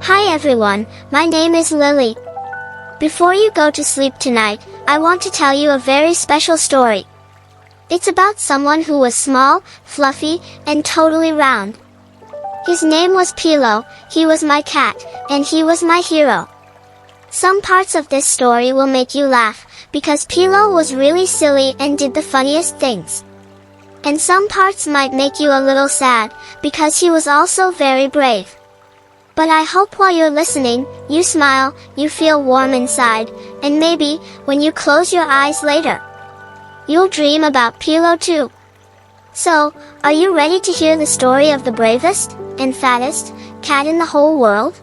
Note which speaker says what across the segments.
Speaker 1: Hi everyone, my name is Lily. Before you go to sleep tonight, I want to tell you a very special story. It's about someone who was small, fluffy, and totally round. His name was Pilo, he was my cat, and he was my hero. Some parts of this story will make you laugh, because Pilo was really silly and did the funniest things. And some parts might make you a little sad, because he was also very brave. But I hope while you're listening, you smile, you feel warm inside, and maybe, when you close your eyes later, you'll dream about Pilo too. So, are you ready to hear the story of the bravest, and fattest, cat in the whole world?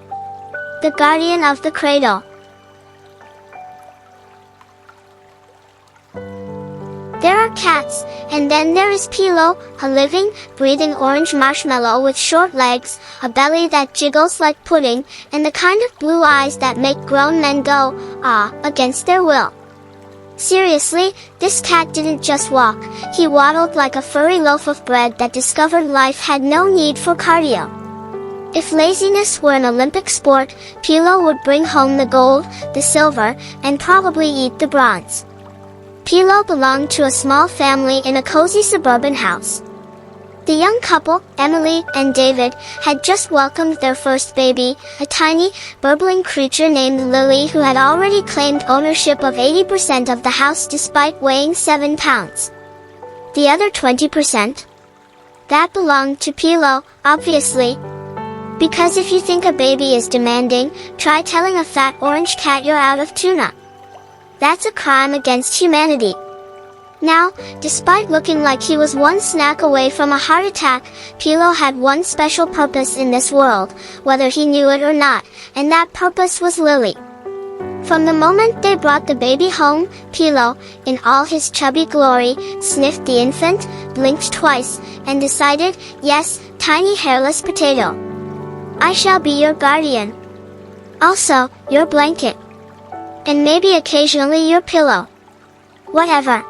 Speaker 1: The guardian of the cradle. There are cats, and then there is Pilo, a living, breathing orange marshmallow with short legs, a belly that jiggles like pudding, and the kind of blue eyes that make grown men go, ah, against their will. Seriously, this cat didn't just walk, he waddled like a furry loaf of bread that discovered life had no need for cardio. If laziness were an Olympic sport, Pilo would bring home the gold, the silver, and probably eat the bronze. Pilo belonged to a small family in a cozy suburban house. The young couple, Emily and David, had just welcomed their first baby, a tiny, burbling creature named Lily who had already claimed ownership of 80% of the house despite weighing 7 pounds. The other 20%? That belonged to Pilo, obviously. Because if you think a baby is demanding, try telling a fat orange cat you're out of tuna. That's a crime against humanity. Now, despite looking like he was one snack away from a heart attack, Pilo had one special purpose in this world, whether he knew it or not, and that purpose was Lily. From the moment they brought the baby home, Pilo, in all his chubby glory, sniffed the infant, blinked twice, and decided, yes, tiny hairless potato, I shall be your guardian. Also, your blanket. And maybe occasionally your pillow. Whatever.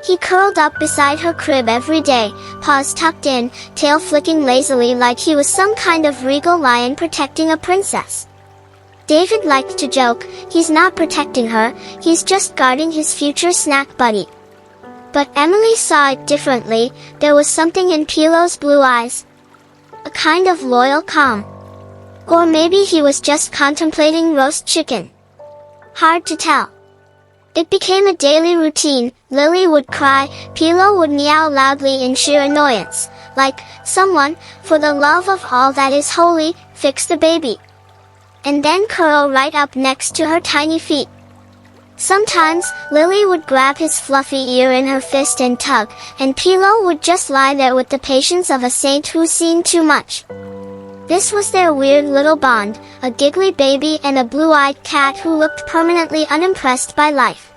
Speaker 1: He curled up beside her crib every day, paws tucked in, tail flicking lazily like he was some kind of regal lion protecting a princess. David liked to joke, he's not protecting her, he's just guarding his future snack buddy. But Emily saw it differently, there was something in Pilo's blue eyes. A kind of loyal calm. Or maybe he was just contemplating roast chicken. Hard to tell. It became a daily routine. Lily would cry, Pilo would meow loudly in sheer annoyance, like, someone, for the love of all that is holy, fix the baby. And then curl right up next to her tiny feet. Sometimes, Lily would grab his fluffy ear in her fist and tug, and Pilo would just lie there with the patience of a saint who's seen too much. This was their weird little bond, a giggly baby and a blue-eyed cat who looked permanently unimpressed by life.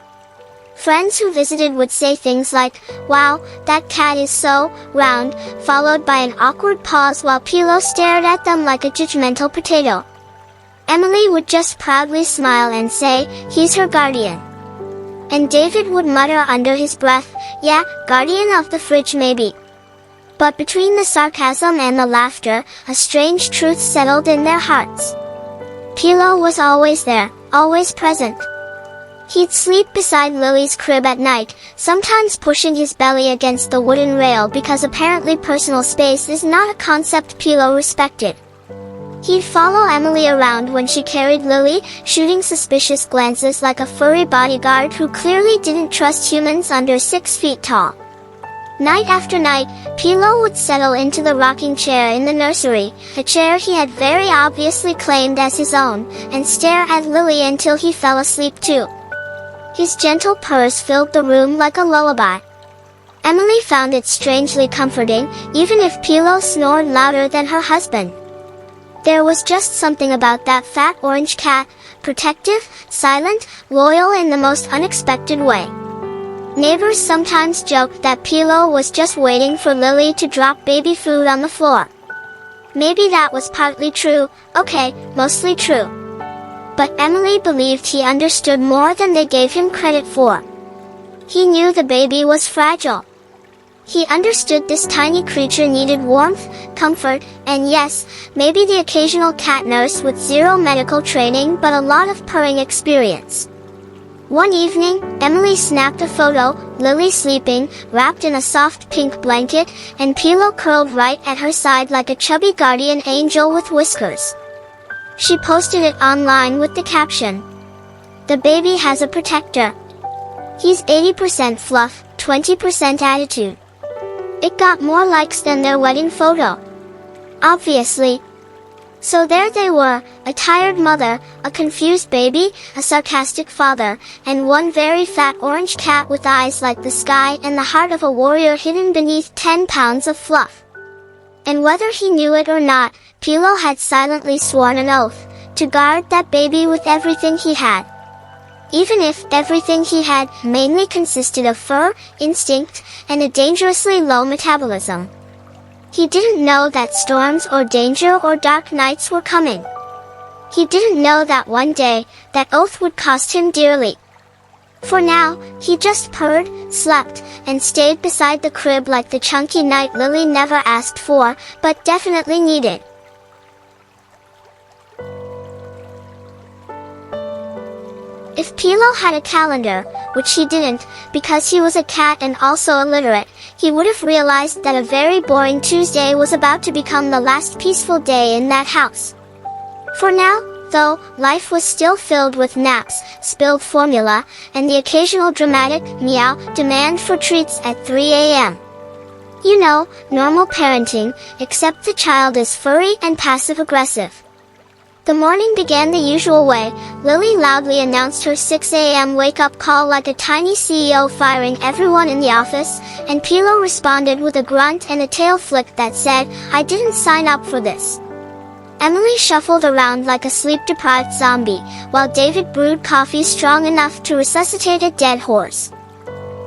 Speaker 1: Friends who visited would say things like, wow, that cat is so round, followed by an awkward pause while Pilo stared at them like a judgmental potato. Emily would just proudly smile and say, he's her guardian. And David would mutter under his breath, yeah, guardian of the fridge maybe. But between the sarcasm and the laughter, a strange truth settled in their hearts. Pilo was always there, always present. He'd sleep beside Lily's crib at night, sometimes pushing his belly against the wooden rail because apparently personal space is not a concept Pilo respected. He'd follow Emily around when she carried Lily, shooting suspicious glances like a furry bodyguard who clearly didn't trust humans under 6 feet tall. Night after night, Pilo would settle into the rocking chair in the nursery, a chair he had very obviously claimed as his own, and stare at Lily until he fell asleep too. His gentle purrs filled the room like a lullaby. Emily found it strangely comforting, even if Pilo snored louder than her husband. There was just something about that fat orange cat, protective, silent, loyal in the most unexpected way. Neighbors sometimes joked that Pilo was just waiting for Lily to drop baby food on the floor. Maybe that was partly true, okay, mostly true. But Emily believed he understood more than they gave him credit for. He knew the baby was fragile. He understood this tiny creature needed warmth, comfort, and yes, maybe the occasional cat nurse with zero medical training but a lot of purring experience. One evening, Emily snapped a photo, Lily sleeping, wrapped in a soft pink blanket, and Pilo curled right at her side like a chubby guardian angel with whiskers. She posted it online with the caption, "The baby has a protector. He's 80% fluff, 20% attitude." It got more likes than their wedding photo. Obviously. So there they were, a tired mother, a confused baby, a sarcastic father, and one very fat orange cat with eyes like the sky and the heart of a warrior hidden beneath 10 pounds of fluff. And whether he knew it or not, Pilo had silently sworn an oath, to guard that baby with everything he had. Even if everything he had mainly consisted of fur, instinct, and a dangerously low metabolism. He didn't know that storms or danger or dark nights were coming. He didn't know that one day, that oath would cost him dearly. For now, he just purred, slept, and stayed beside the crib like the chunky night Lily never asked for, but definitely needed. If Pilo had a calendar, which he didn't, because he was a cat and also illiterate, he would have realized that a very boring Tuesday was about to become the last peaceful day in that house. For now, though, life was still filled with naps, spilled formula, and the occasional dramatic, meow, demand for treats at 3 a.m. You know, normal parenting, except the child is furry and passive-aggressive. The morning began the usual way. Lily loudly announced her 6 a.m. wake-up call like a tiny CEO firing everyone in the office, and Pilo responded with a grunt and a tail flick that said, "I didn't sign up for this." Emily shuffled around like a sleep-deprived zombie, while David brewed coffee strong enough to resuscitate a dead horse.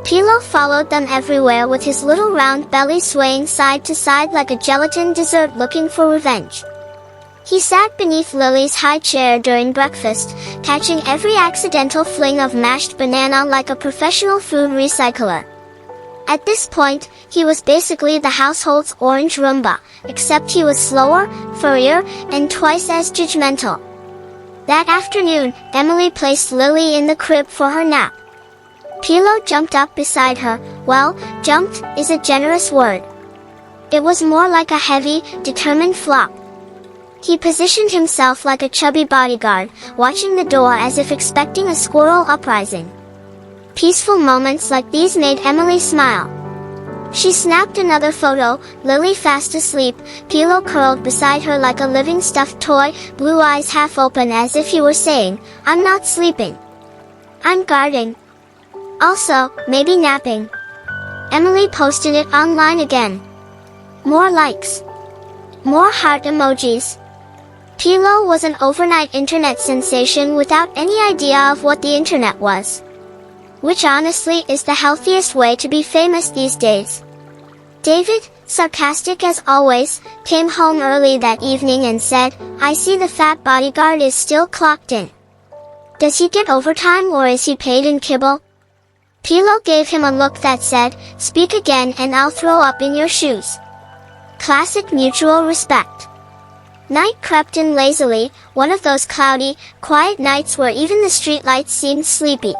Speaker 1: Pilo followed them everywhere with his little round belly swaying side to side like a gelatin dessert looking for revenge. He sat beneath Lily's high chair during breakfast, catching every accidental fling of mashed banana like a professional food recycler. At this point, he was basically the household's orange Roomba, except he was slower, furrier, and twice as judgmental. That afternoon, Emily placed Lily in the crib for her nap. Pilo jumped up beside her. Well, jumped is a generous word. It was more like a heavy, determined flop. He positioned himself like a chubby bodyguard, watching the door as if expecting a squirrel uprising. Peaceful moments like these made Emily smile. She snapped another photo, Lily fast asleep, Pilo curled beside her like a living stuffed toy, blue eyes half open as if he were saying, "I'm not sleeping. I'm guarding. Also, maybe napping." Emily posted it online again. More likes. More heart emojis. Pilo was an overnight internet sensation without any idea of what the internet was. Which honestly is the healthiest way to be famous these days. David, sarcastic as always, came home early that evening and said, "I see the fat bodyguard is still clocked in. Does he get overtime or is he paid in kibble?" Pilo gave him a look that said, "Speak again and I'll throw up in your shoes." Classic mutual respect. Night crept in lazily, one of those cloudy, quiet nights where even the streetlights seemed sleepy.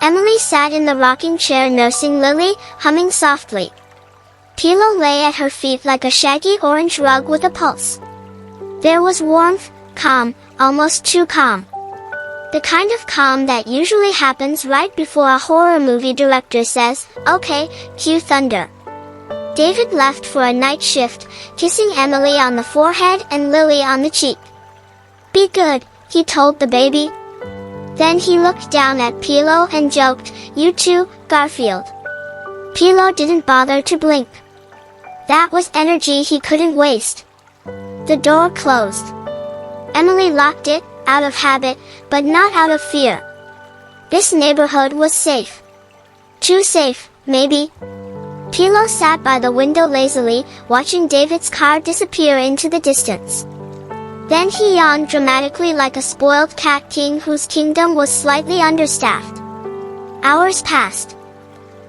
Speaker 1: Emily sat in the rocking chair nursing Lily, humming softly. Pilo lay at her feet like a shaggy orange rug with a pulse. There was warmth, calm, almost too calm. The kind of calm that usually happens right before a horror movie director says, "Okay, cue thunder." David left for a night shift, kissing Emily on the forehead and Lily on the cheek. "Be good," he told the baby. Then he looked down at Pilo and joked, "You too, Garfield." Pilo didn't bother to blink. That was energy he couldn't waste. The door closed. Emily locked it, out of habit, but not out of fear. This neighborhood was safe. Too safe, maybe. Pilo sat by the window lazily, watching David's car disappear into the distance. Then he yawned dramatically like a spoiled cat king whose kingdom was slightly understaffed. Hours passed.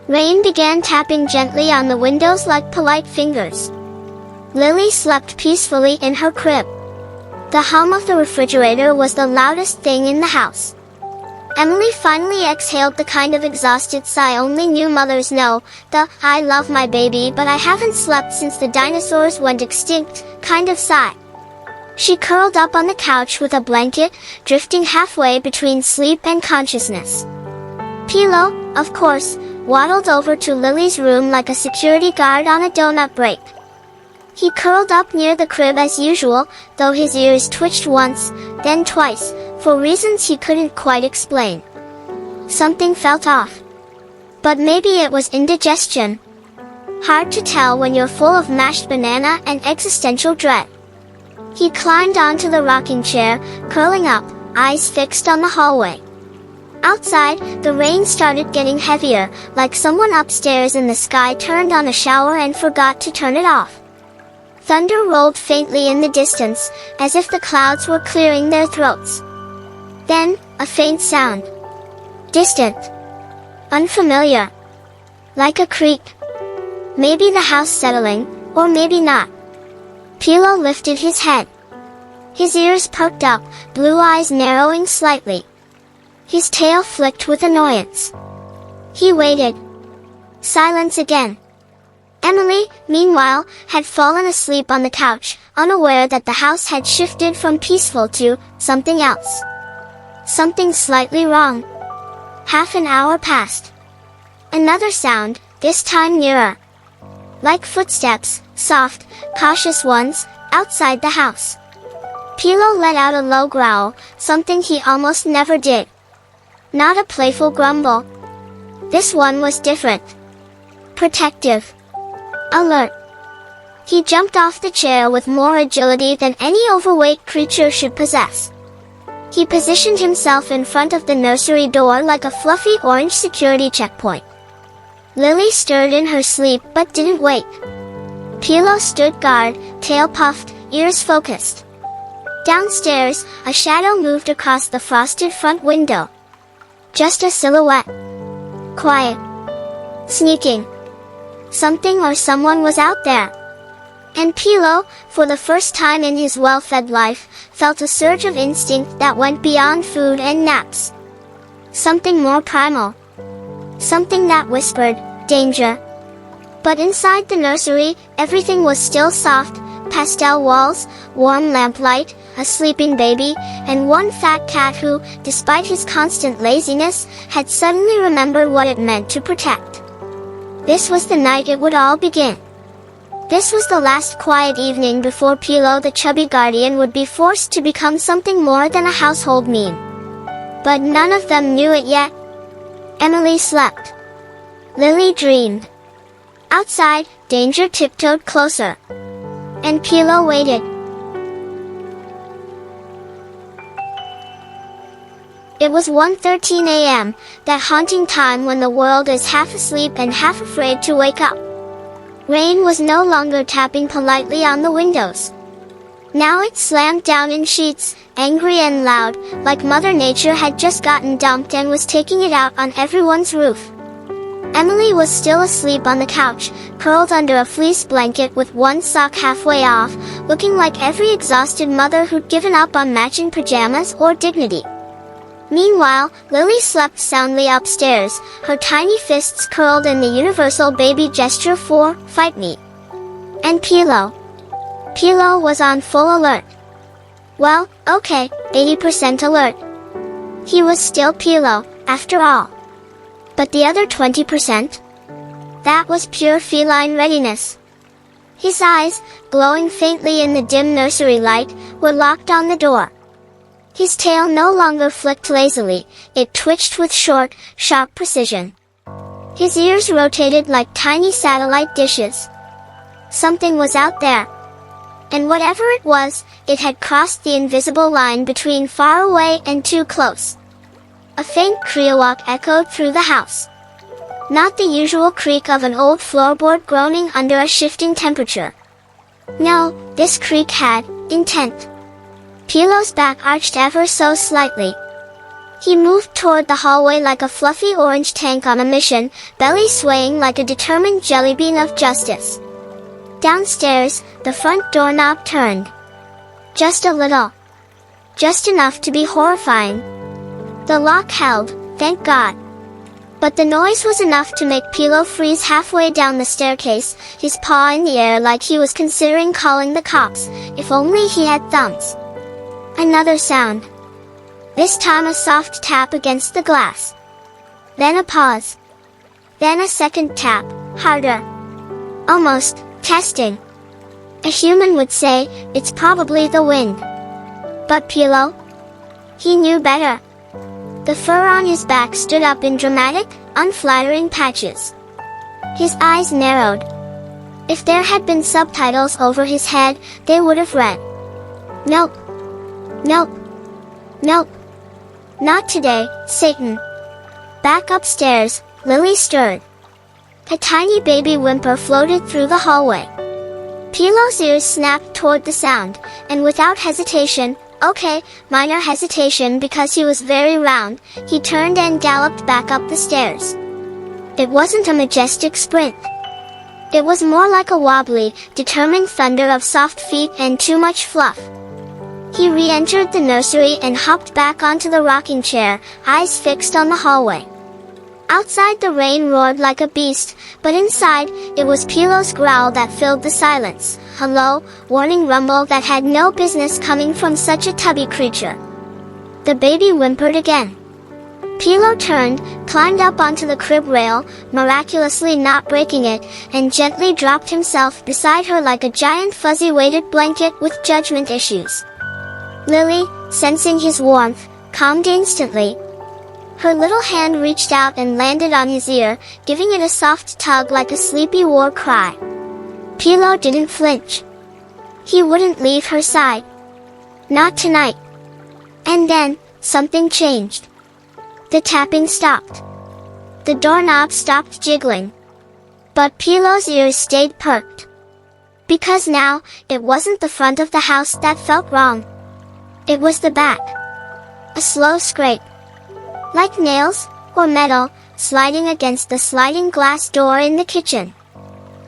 Speaker 1: Rain began tapping gently on the windows like polite fingers. Lily slept peacefully in her crib. The hum of the refrigerator was the loudest thing in the house. Emily finally exhaled the kind of exhausted sigh only new mothers know, the "I love my baby but I haven't slept since the dinosaurs went extinct" kind of sigh. She curled up on the couch with a blanket, drifting halfway between sleep and consciousness. Pilo, of course, waddled over to Lily's room like a security guard on a donut break. He curled up near the crib as usual, though his ears twitched once, then twice, for reasons he couldn't quite explain. Something felt off. But maybe it was indigestion. Hard to tell when you're full of mashed banana and existential dread. He climbed onto the rocking chair, curling up, eyes fixed on the hallway. Outside, the rain started getting heavier, like someone upstairs in the sky turned on a shower and forgot to turn it off. Thunder rolled faintly in the distance, as if the clouds were clearing their throats. Then, a faint sound. Distant. Unfamiliar. Like a creak. Maybe the house settling, or maybe not. Pilo lifted his head. His ears perked up, blue eyes narrowing slightly. His tail flicked with annoyance. He waited. Silence again. Emily, meanwhile, had fallen asleep on the couch, unaware that the house had shifted from peaceful to something else. Something slightly wrong. Half an hour passed. Another sound, this time nearer. Like footsteps, soft, cautious ones, outside the house. Pilo let out a low growl, something he almost never did. Not a playful grumble. This one was different. Protective. Alert. He jumped off the chair with more agility than any overweight creature should possess. He positioned himself in front of the nursery door like a fluffy orange security checkpoint. Lily stirred in her sleep but didn't wake. Pilo stood guard, tail puffed, ears focused. Downstairs, a shadow moved across the frosted front window. Just a silhouette. Quiet. Sneaking. Something or someone was out there. And Pilo, for the first time in his well-fed life, felt a surge of instinct that went beyond food and naps. Something more primal. Something that whispered, danger. But inside the nursery, everything was still soft, pastel walls, warm lamplight, a sleeping baby, and one fat cat who, despite his constant laziness, had suddenly remembered what it meant to protect. This was the night it would all begin. This was the last quiet evening before Pilo the chubby guardian would be forced to become something more than a household meme. But none of them knew it yet. Emily slept. Lily dreamed. Outside, danger tiptoed closer. And Pilo waited. It was 1:13 a.m., that haunting time when the world is half asleep and half afraid to wake up. Rain was no longer tapping politely on the windows. Now it slammed down in sheets, angry and loud, like Mother Nature had just gotten dumped and was taking it out on everyone's roof. Emily was still asleep on the couch, curled under a fleece blanket with one sock halfway off, looking like every exhausted mother who'd given up on matching pajamas or dignity. Meanwhile, Lily slept soundly upstairs, her tiny fists curled in the universal baby gesture for, fight me. And Pilo. Pilo was on full alert. Well, okay, 80% alert. He was still Pilo, after all. But the other 20%? That was pure feline readiness. His eyes, glowing faintly in the dim nursery light, were locked on the door. His tail no longer flicked lazily, it twitched with short, sharp precision. His ears rotated like tiny satellite dishes. Something was out there. And whatever it was, it had crossed the invisible line between far away and too close. A faint creowalk echoed through the house. Not the usual creak of an old floorboard groaning under a shifting temperature. No, this creak had intent. Pilo's back arched ever so slightly. He moved toward the hallway like a fluffy orange tank on a mission, belly swaying like a determined jelly bean of justice. Downstairs, the front doorknob turned. Just a little. Just enough to be horrifying. The lock held, thank God. But the noise was enough to make Pilo freeze halfway down the staircase, his paw in the air like he was considering calling the cops, if only he had thumbs. Another sound. This time a soft tap against the glass. Then a pause. Then a second tap, harder. Almost, testing. A human would say, it's probably the wind. But Pilo? He knew better. The fur on his back stood up in dramatic, unflattering patches. His eyes narrowed. If there had been subtitles over his head, they would have read, "Nope. Nope. Nope. Not today, Satan." Back upstairs, Lily stirred. A tiny baby whimper floated through the hallway. Pilo's ears snapped toward the sound, and without hesitation, okay, minor hesitation because he was very round, he turned and galloped back up the stairs. It wasn't a majestic sprint. It was more like a wobbly, determined thunder of soft feet and too much fluff. He re-entered the nursery and hopped back onto the rocking chair, eyes fixed on the hallway. Outside the rain roared like a beast, but inside, it was Pilo's growl that filled the silence, a low, warning rumble that had no business coming from such a tubby creature. The baby whimpered again. Pilo turned, climbed up onto the crib rail, miraculously not breaking it, and gently dropped himself beside her like a giant fuzzy weighted blanket with judgment issues. Lily, sensing his warmth, calmed instantly. Her little hand reached out and landed on his ear, giving it a soft tug like a sleepy war cry. Pilo didn't flinch. He wouldn't leave her side. Not tonight. And then, something changed. The tapping stopped. The doorknob stopped jiggling. But Pilo's ears stayed perked. Because now, it wasn't the front of the house that felt wrong. It was the back. A slow scrape. Like nails, or metal, sliding against the sliding glass door in the kitchen.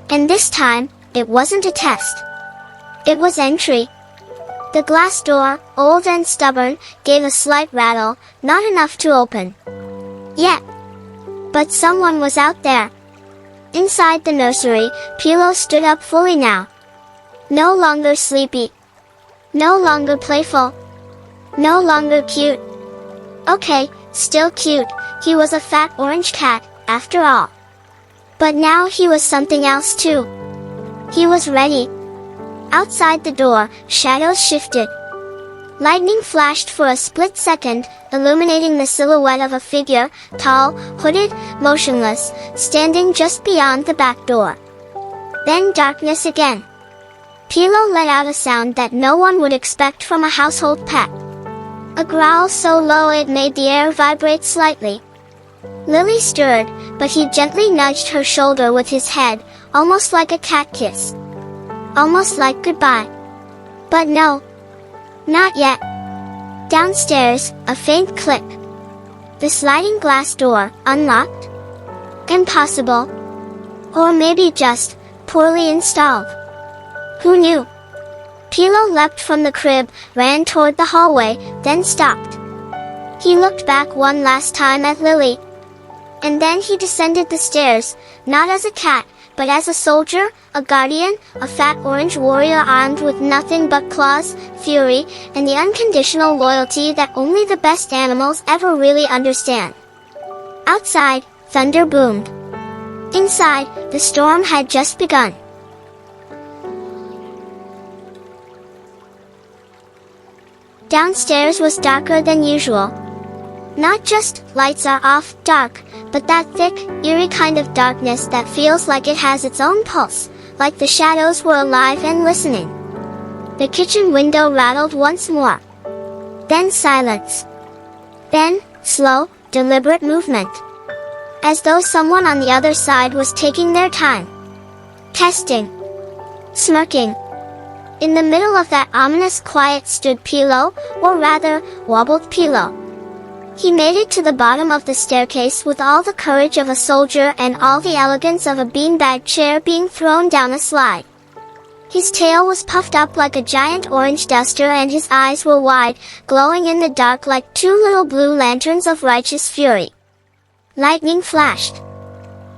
Speaker 1: And this time, it wasn't a test. It was entry. The glass door, old and stubborn, gave a slight rattle, not enough to open. Yet. But someone was out there. Inside the nursery, Pilo stood up fully now. No longer sleepy. No longer playful. No longer cute. Okay, still cute, he was a fat orange cat, after all. But now he was something else too. He was ready. Outside the door, shadows shifted. Lightning flashed for a split second, illuminating the silhouette of a figure, tall, hooded, motionless, standing just beyond the back door. Then darkness again. Pilo let out a sound that no one would expect from a household pet. A growl so low it made the air vibrate slightly. Lily stirred, but he gently nudged her shoulder with his head, almost like a cat kiss. Almost like goodbye. But no. Not yet. Downstairs, a faint click. The sliding glass door, unlocked? Impossible. Or maybe just, poorly installed. Who knew? Pilo leapt from the crib, ran toward the hallway, then stopped. He looked back one last time at Lily. And then he descended the stairs, not as a cat, but as a soldier, a guardian, a fat orange warrior armed with nothing but claws, fury, and the unconditional loyalty that only the best animals ever really understand. Outside, thunder boomed. Inside, the storm had just begun. Downstairs was darker than usual. Not just lights are off, dark, but that thick, eerie kind of darkness that feels like it has its own pulse, like the shadows were alive and listening. The kitchen window rattled once more. Then silence. Then, slow, deliberate movement. As though someone on the other side was taking their time. Testing. Smirking. In the middle of that ominous quiet stood Pilo, or rather, wobbled Pilo. He made it to the bottom of the staircase with all the courage of a soldier and all the elegance of a beanbag chair being thrown down a slide. His tail was puffed up like a giant orange duster and his eyes were wide, glowing in the dark like two little blue lanterns of righteous fury. Lightning flashed.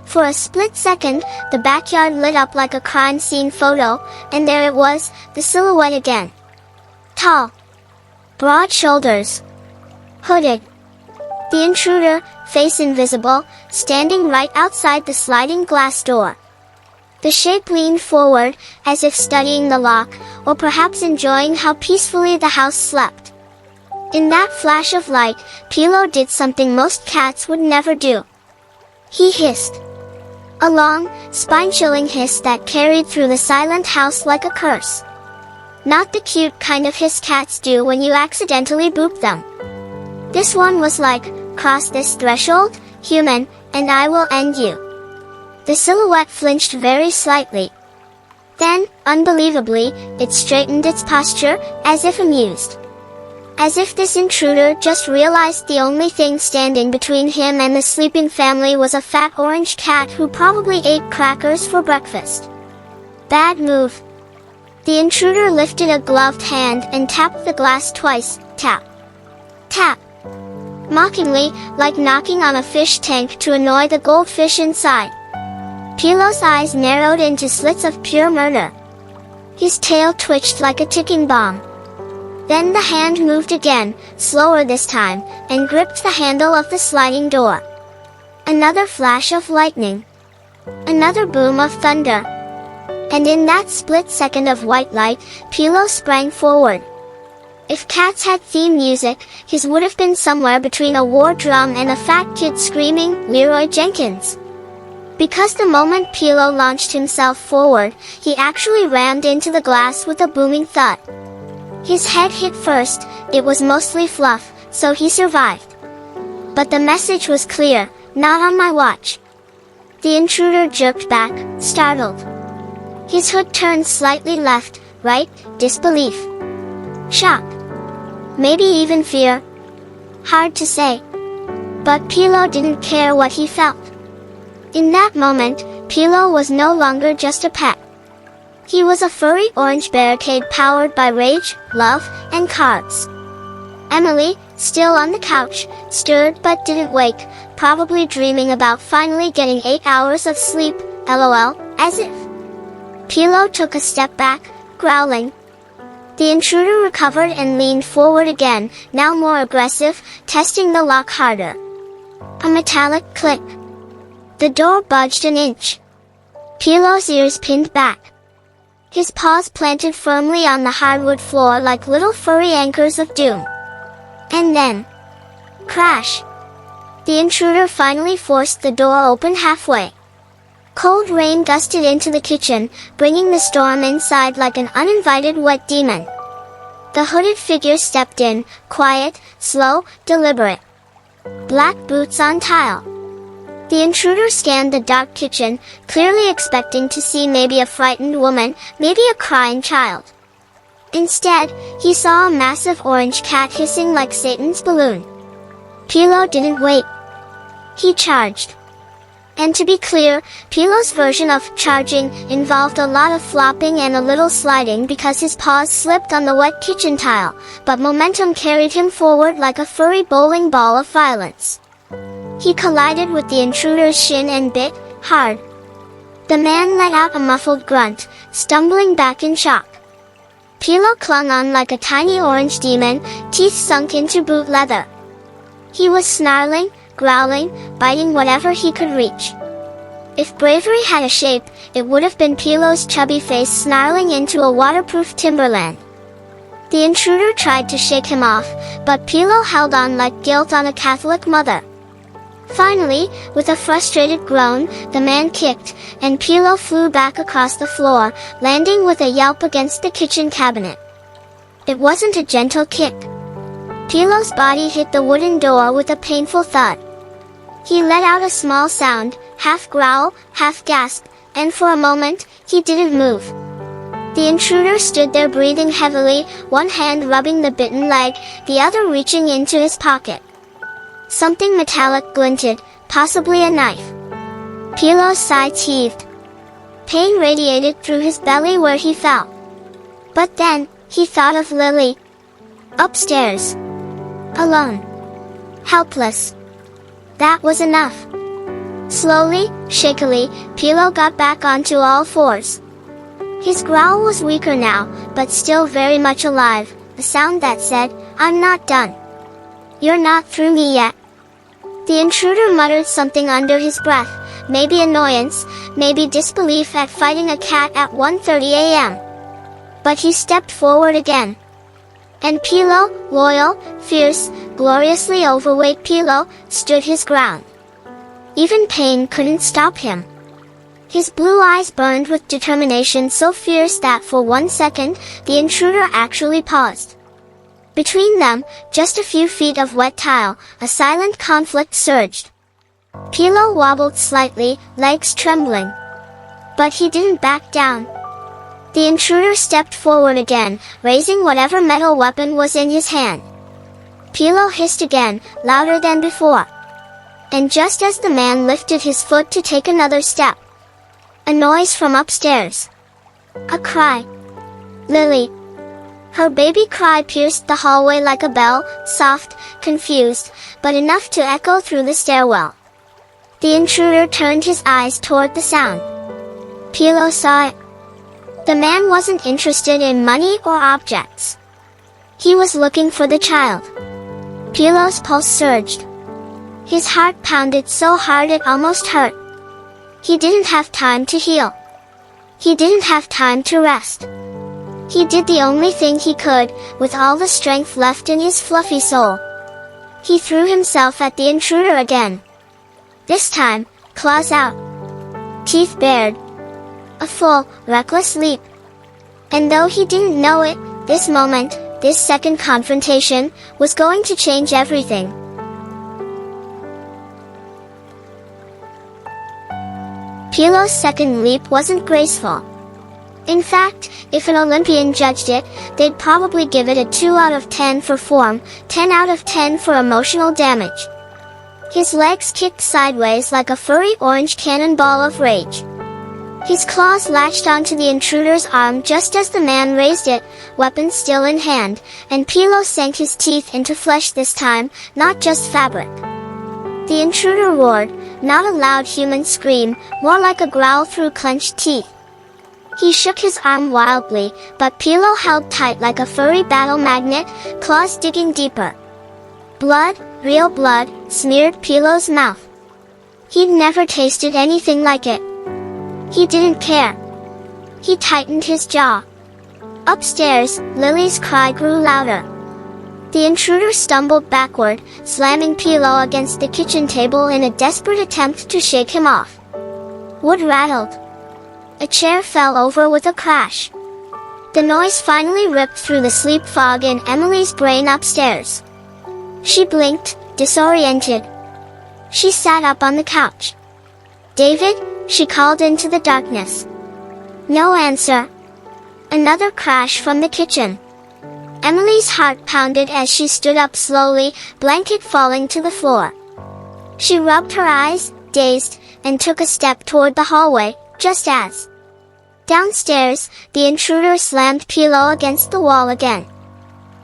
Speaker 1: For a split second, the backyard lit up like a crime scene photo, and there it was, the silhouette again. Tall. Broad shoulders. Hooded. The intruder, face invisible, standing right outside the sliding glass door. The shape leaned forward, as if studying the lock, or perhaps enjoying how peacefully the house slept. In that flash of light, Pilo did something most cats would never do. He hissed. A long, spine-chilling hiss that carried through the silent house like a curse. Not the cute kind of hiss cats do when you accidentally boop them. This one was like, cross this threshold, human, and I will end you. The silhouette flinched very slightly. Then, unbelievably, it straightened its posture, as if amused. As if this intruder just realized the only thing standing between him and the sleeping family was a fat orange cat who probably ate crackers for breakfast. Bad move. The intruder lifted a gloved hand and tapped the glass twice, tap. Tap. Mockingly, like knocking on a fish tank to annoy the goldfish inside. Pilo's eyes narrowed into slits of pure murder. His tail twitched like a ticking bomb. Then the hand moved again, slower this time, and gripped the handle of the sliding door. Another flash of lightning. Another boom of thunder. And in that split second of white light, Pilo sprang forward. If cats had theme music, his would have been somewhere between a war drum and a fat kid screaming, "Leroy Jenkins!" Because the moment Pilo launched himself forward, he actually rammed into the glass with a booming thud. His head hit first, it was mostly fluff, so he survived. But the message was clear, not on my watch. The intruder jerked back, startled. His hood turned slightly left, right, disbelief. Shock. Maybe even fear. Hard to say. But Pilo didn't care what he felt. In that moment, Pilo was no longer just a pet. He was a furry orange barricade powered by rage, love, and cards. Emily, still on the couch, stirred but didn't wake, probably dreaming about finally getting 8 hours of sleep, lol, as if. Pilo took a step back, growling. The intruder recovered and leaned forward again, now more aggressive, testing the lock harder. A metallic click. The door budged an inch. Pilo's ears pinned back. His paws planted firmly on the hardwood floor like little furry anchors of doom. And then... crash! The intruder finally forced the door open halfway. Cold rain gusted into the kitchen, bringing the storm inside like an uninvited wet demon. The hooded figure stepped in, quiet, slow, deliberate. Black boots on tile. The intruder scanned the dark kitchen, clearly expecting to see maybe a frightened woman, maybe a crying child. Instead, he saw a massive orange cat hissing like Satan's balloon. Pilo didn't wait. He charged. And to be clear, Pilo's version of charging involved a lot of flopping and a little sliding because his paws slipped on the wet kitchen tile, but momentum carried him forward like a furry bowling ball of violence. He collided with the intruder's shin and bit hard. The man let out a muffled grunt, stumbling back in shock. Pilo clung on like a tiny orange demon, teeth sunk into boot leather. He was snarling, growling, biting whatever he could reach. If bravery had a shape, it would have been Pilo's chubby face snarling into a waterproof timberland. The intruder tried to shake him off, but Pilo held on like guilt on a Catholic mother. Finally, with a frustrated groan, the man kicked, and Pilo flew back across the floor, landing with a yelp against the kitchen cabinet. It wasn't a gentle kick. Pilo's body hit the wooden door with a painful thud. He let out a small sound, half growl, half gasp, and for a moment, he didn't move. The intruder stood there breathing heavily, one hand rubbing the bitten leg, the other reaching into his pocket. Something metallic glinted, possibly a knife. Pilo's sides heaved. Pain radiated through his belly where he fell. But then, he thought of Lily. Upstairs. Alone. Helpless. That was enough. Slowly, shakily, Pilo got back onto all fours. His growl was weaker now, but still very much alive, a sound that said, "I'm not done. You're not through me yet." The intruder muttered something under his breath, maybe annoyance, maybe disbelief at fighting a cat at 1:30 a.m. But he stepped forward again. And Pilo, loyal, fierce, gloriously overweight Pilo, stood his ground. Even pain couldn't stop him. His blue eyes burned with determination so fierce that for 1 second, the intruder actually paused. Between them, just a few feet of wet tile, a silent conflict surged. Pilo wobbled slightly, legs trembling. But he didn't back down. The intruder stepped forward again, raising whatever metal weapon was in his hand. Pilo hissed again, louder than before. And just as the man lifted his foot to take another step, a noise from upstairs. A cry. Lily. Her baby cry pierced the hallway like a bell, soft, confused, but enough to echo through the stairwell. The intruder turned his eyes toward the sound. Pilo saw it. The man wasn't interested in money or objects. He was looking for the child. Pilo's pulse surged. His heart pounded so hard it almost hurt. He didn't have time to heal. He didn't have time to rest. He did the only thing he could, with all the strength left in his fluffy soul. He threw himself at the intruder again. This time, claws out. Teeth bared. A full, reckless leap. And though he didn't know it, this moment, this second confrontation, was going to change everything. Pilo's second leap wasn't graceful. In fact, if an Olympian judged it, they'd probably give it a 2 out of 10 for form, 10 out of 10 for emotional damage. His legs kicked sideways like a furry orange cannonball of rage. His claws latched onto the intruder's arm just as the man raised it, weapon still in hand, and Pilo sank his teeth into flesh this time, not just fabric. The intruder roared, not a loud human scream, more like a growl through clenched teeth. He shook his arm wildly, but Pilo held tight like a furry battle magnet, claws digging deeper. Blood, real blood, smeared Pilo's mouth. He'd never tasted anything like it. He didn't care. He tightened his jaw. Upstairs, Lily's cry grew louder. The intruder stumbled backward, slamming Pilo against the kitchen table in a desperate attempt to shake him off. Wood rattled. A chair fell over with a crash. The noise finally ripped through the sleep fog in Emily's brain upstairs. She blinked, disoriented. She sat up on the couch. "David?" she called into the darkness. No answer. Another crash from the kitchen. Emily's heart pounded as she stood up slowly, blanket falling to the floor. She rubbed her eyes, dazed, and took a step toward the hallway, just as downstairs, the intruder slammed Pilo against the wall again.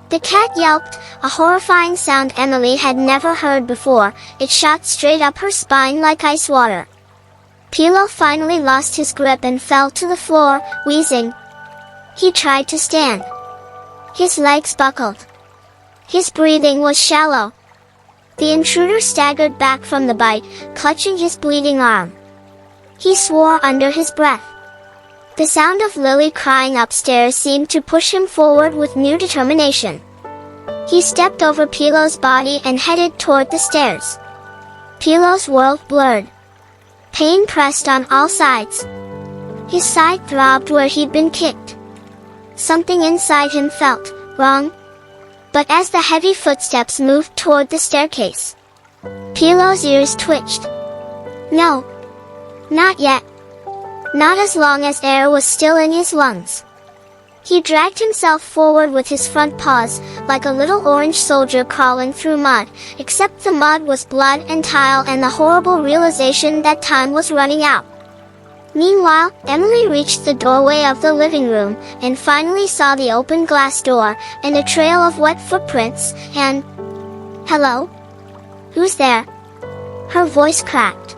Speaker 1: The cat yelped, a horrifying sound Emily had never heard before. It shot straight up her spine like ice water. Pilo finally lost his grip and fell to the floor, wheezing. He tried to stand. His legs buckled. His breathing was shallow. The intruder staggered back from the bite, clutching his bleeding arm. He swore under his breath. The sound of Lily crying upstairs seemed to push him forward with new determination. He stepped over Pilo's body and headed toward the stairs. Pilo's world blurred. Pain pressed on all sides. His side throbbed where he'd been kicked. Something inside him felt wrong. But as the heavy footsteps moved toward the staircase, Pilo's ears twitched. No. Not yet. Not as long as air was still in his lungs. He dragged himself forward with his front paws, like a little orange soldier crawling through mud, except the mud was blood and tile and the horrible realization that time was running out. Meanwhile, Emily reached the doorway of the living room, and finally saw the open glass door, and a trail of wet footprints, and... "Hello? Who's there?" Her voice cracked.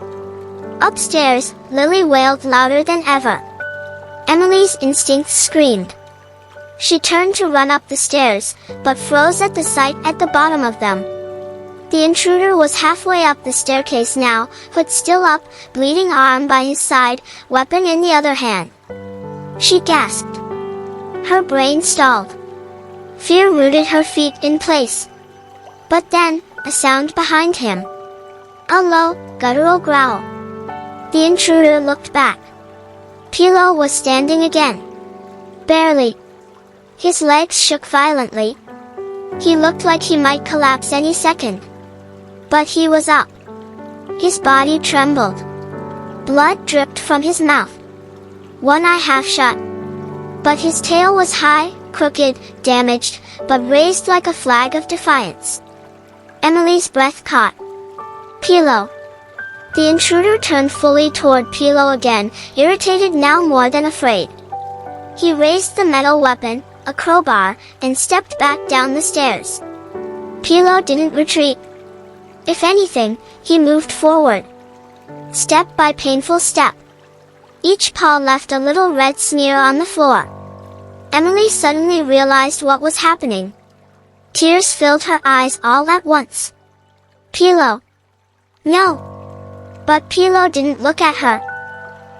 Speaker 1: Upstairs, Lily wailed louder than ever. Emily's instincts screamed. She turned to run up the stairs, but froze at the sight at the bottom of them. The intruder was halfway up the staircase now, hood still up, bleeding arm by his side, weapon in the other hand. She gasped. Her brain stalled. Fear rooted her feet in place. But then, a sound behind him. A low, guttural growl. The intruder looked back. Pilo was standing again. Barely. His legs shook violently. He looked like he might collapse any second. But he was up. His body trembled. Blood dripped from his mouth. One eye half shut. But his tail was high, crooked, damaged, but raised like a flag of defiance. Emily's breath caught. Pilo. The intruder turned fully toward Pilo again, irritated now more than afraid. He raised the metal weapon, a crowbar, and stepped back down the stairs. Pilo didn't retreat. If anything, he moved forward. Step by painful step. Each paw left a little red smear on the floor. Emily suddenly realized what was happening. Tears filled her eyes all at once. Pilo. No. But Pilo didn't look at her.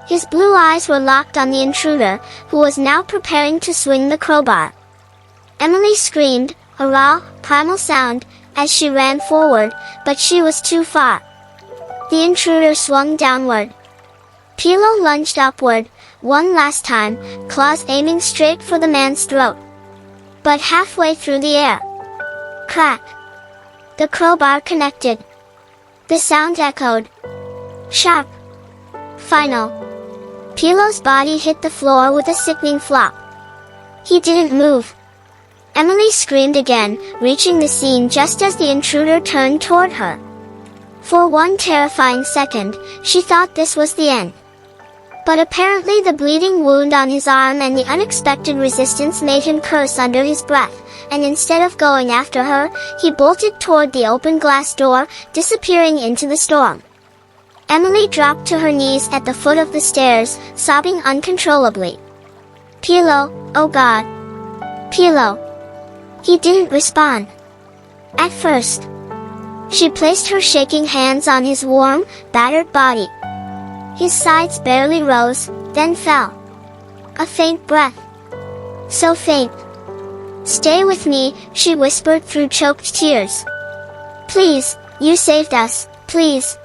Speaker 1: His blue eyes were locked on the intruder, who was now preparing to swing the crowbar. Emily screamed, a raw, primal sound, as she ran forward, but she was too far. The intruder swung downward. Pilo lunged upward, one last time, claws aiming straight for the man's throat. But halfway through the air. Crack. The crowbar connected. The sound echoed. Sharp. Final. Pilo's body hit the floor with a sickening flop. He didn't move. Emily screamed again, reaching the scene just as the intruder turned toward her. For one terrifying second, she thought this was the end. But apparently the bleeding wound on his arm and the unexpected resistance made him curse under his breath, and instead of going after her, he bolted toward the open glass door, disappearing into the storm. Emily dropped to her knees at the foot of the stairs, sobbing uncontrollably. Pilo, oh God. Pilo. He didn't respond. At first. She placed her shaking hands on his warm, battered body. His sides barely rose, then fell. A faint breath. So faint. Stay with me, she whispered through choked tears. Please, you saved us, please.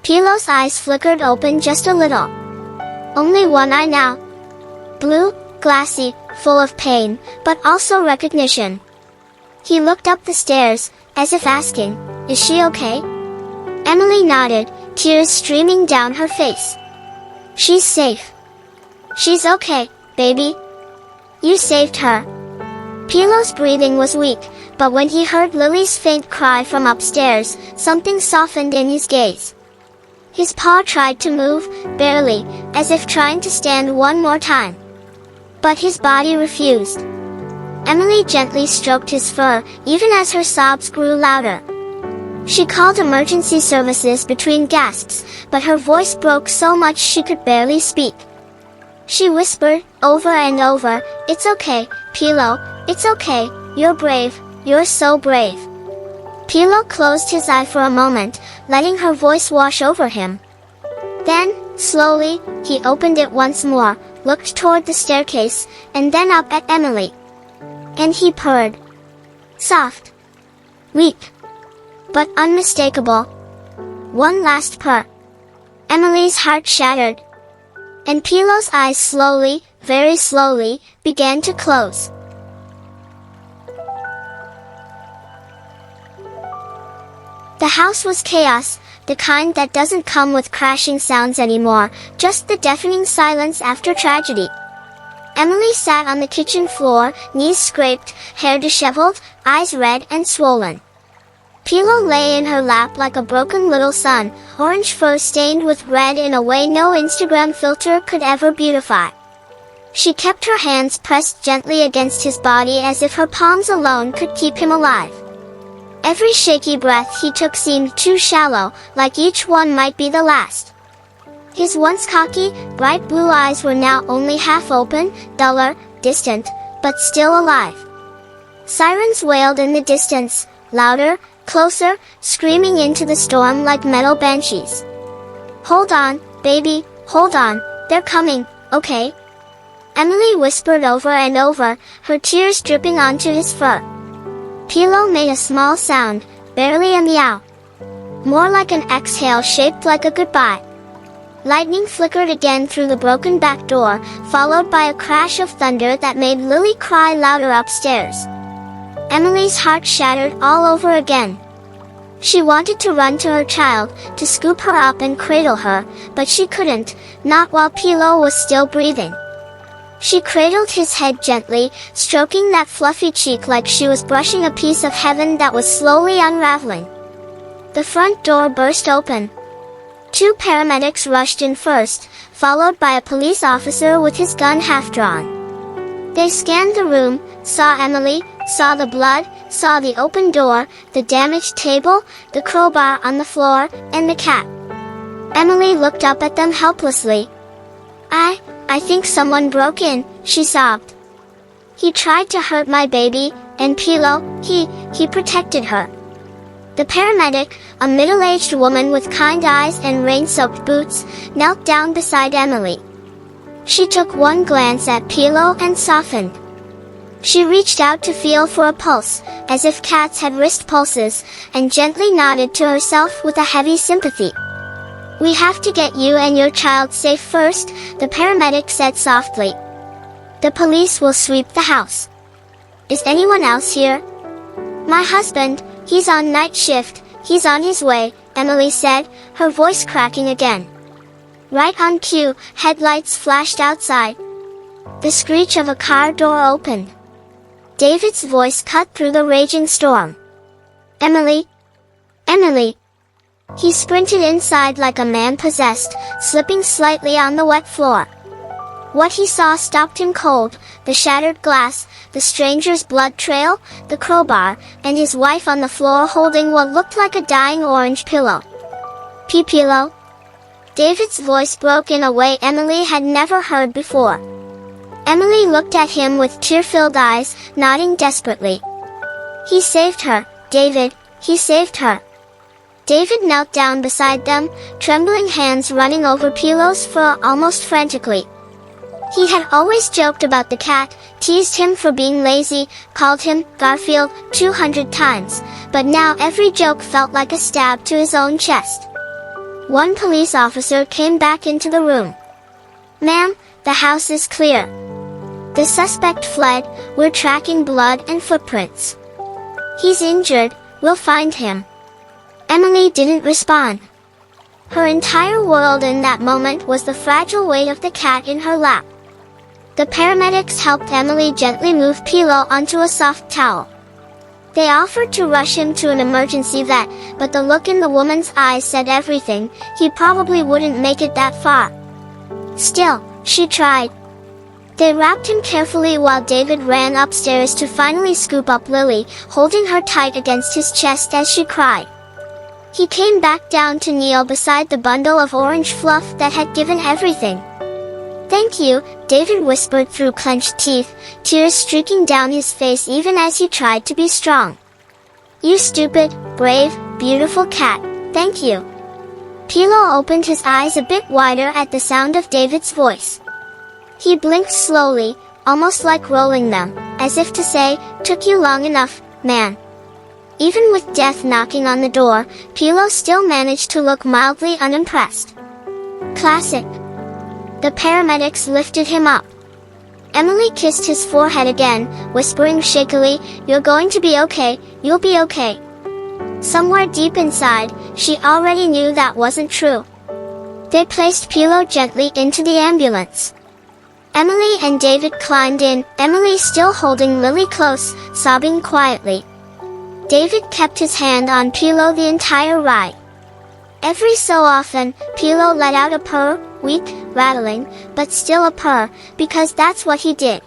Speaker 1: Pilo's eyes flickered open just a little. Only one eye now. Blue, glassy, full of pain, but also recognition. He looked up the stairs, as if asking, is she okay? Emily nodded, tears streaming down her face. She's safe. She's okay, baby. You saved her. Pilo's breathing was weak, but when he heard Lily's faint cry from upstairs, something softened in his gaze. His paw tried to move, barely, as if trying to stand one more time. But his body refused. Emily gently stroked his fur, even as her sobs grew louder. She called emergency services between gasps, but her voice broke so much she could barely speak. She whispered, over and over, it's okay, Pilo, it's okay, you're brave, you're so brave. Pilo closed his eye for a moment, letting her voice wash over him. Then, slowly, he opened it once more, looked toward the staircase, and then up at Emily. And he purred. Soft. Weak. But unmistakable. One last purr. Emily's heart shattered. And Pilo's eyes slowly, very slowly, began to close. The house was chaos, the kind that doesn't come with crashing sounds anymore, just the deafening silence after tragedy. Emily sat on the kitchen floor, knees scraped, hair disheveled, eyes red and swollen. Pilo lay in her lap like a broken little sun, orange fur stained with red in a way no Instagram filter could ever beautify. She kept her hands pressed gently against his body as if her palms alone could keep him alive. Every shaky breath he took seemed too shallow, like each one might be the last. His once cocky, bright blue eyes were now only half open, duller, distant, but still alive. Sirens wailed in the distance, louder, closer, screaming into the storm like metal banshees. "Hold on, baby, hold on, they're coming, okay?" Emily whispered over and over, her tears dripping onto his fur. Pilo made a small sound, barely a meow. More like an exhale shaped like a goodbye. Lightning flickered again through the broken back door, followed by a crash of thunder that made Lily cry louder upstairs. Emily's heart shattered all over again. She wanted to run to her child, to scoop her up and cradle her, but she couldn't, not while Pilo was still breathing. She cradled his head gently, stroking that fluffy cheek like she was brushing a piece of heaven that was slowly unraveling. The front door burst open. 2 paramedics rushed in first, followed by a police officer with his gun half-drawn. They scanned the room, saw Emily, saw the blood, saw the open door, the damaged table, the crowbar on the floor, and the cat. Emily looked up at them helplessly. I think someone broke in," she sobbed. "He tried to hurt my baby, and Pilo, he protected her." The paramedic, a middle-aged woman with kind eyes and rain-soaked boots, knelt down beside Emily. She took one glance at Pilo and softened. She reached out to feel for a pulse, as if cats had wrist pulses, and gently nodded to herself with a heavy sympathy. "We have to get you and your child safe first," the paramedic said softly. "The police will sweep the house." "Is anyone else here?" "My husband, he's on night shift, he's on his way," Emily said, her voice cracking again. Right on cue, headlights flashed outside. The screech of a car door opened. David's voice cut through the raging storm. "Emily? Emily!" He sprinted inside like a man possessed, slipping slightly on the wet floor. What he saw stopped him cold, the shattered glass, the stranger's blood trail, the crowbar, and his wife on the floor holding what looked like a dying orange pillow. "Pilo?" David's voice broke in a way Emily had never heard before. Emily looked at him with tear-filled eyes, nodding desperately. "He saved her, David, he saved her." David knelt down beside them, trembling hands running over Pilo's fur almost frantically. He had always joked about the cat, teased him for being lazy, called him Garfield 200 times, but now every joke felt like a stab to his own chest. One police officer came back into the room. "Ma'am, the house is clear. The suspect fled, we're tracking blood and footprints. He's injured, we'll find him." Emily didn't respond. Her entire world in that moment was the fragile weight of the cat in her lap. The paramedics helped Emily gently move Pilo onto a soft towel. They offered to rush him to an emergency vet, but the look in the woman's eyes said everything, he probably wouldn't make it that far. Still, she tried. They wrapped him carefully while David ran upstairs to finally scoop up Lily, holding her tight against his chest as she cried. He came back down to kneel beside the bundle of orange fluff that had given everything. "Thank you," David whispered through clenched teeth, tears streaking down his face even as he tried to be strong. "You stupid, brave, beautiful cat, thank you." Pilo opened his eyes a bit wider at the sound of David's voice. He blinked slowly, almost like rolling them, as if to say, "Took you long enough, man." Even with death knocking on the door, Pilo still managed to look mildly unimpressed. "Classic." The paramedics lifted him up. Emily kissed his forehead again, whispering shakily, "You're going to be okay, you'll be okay." Somewhere deep inside, she already knew that wasn't true. They placed Pilo gently into the ambulance. Emily and David climbed in, Emily still holding Lily close, sobbing quietly. David kept his hand on Pilo the entire ride. Every so often, Pilo let out a purr, weak, rattling, but still a purr, because that's what he did.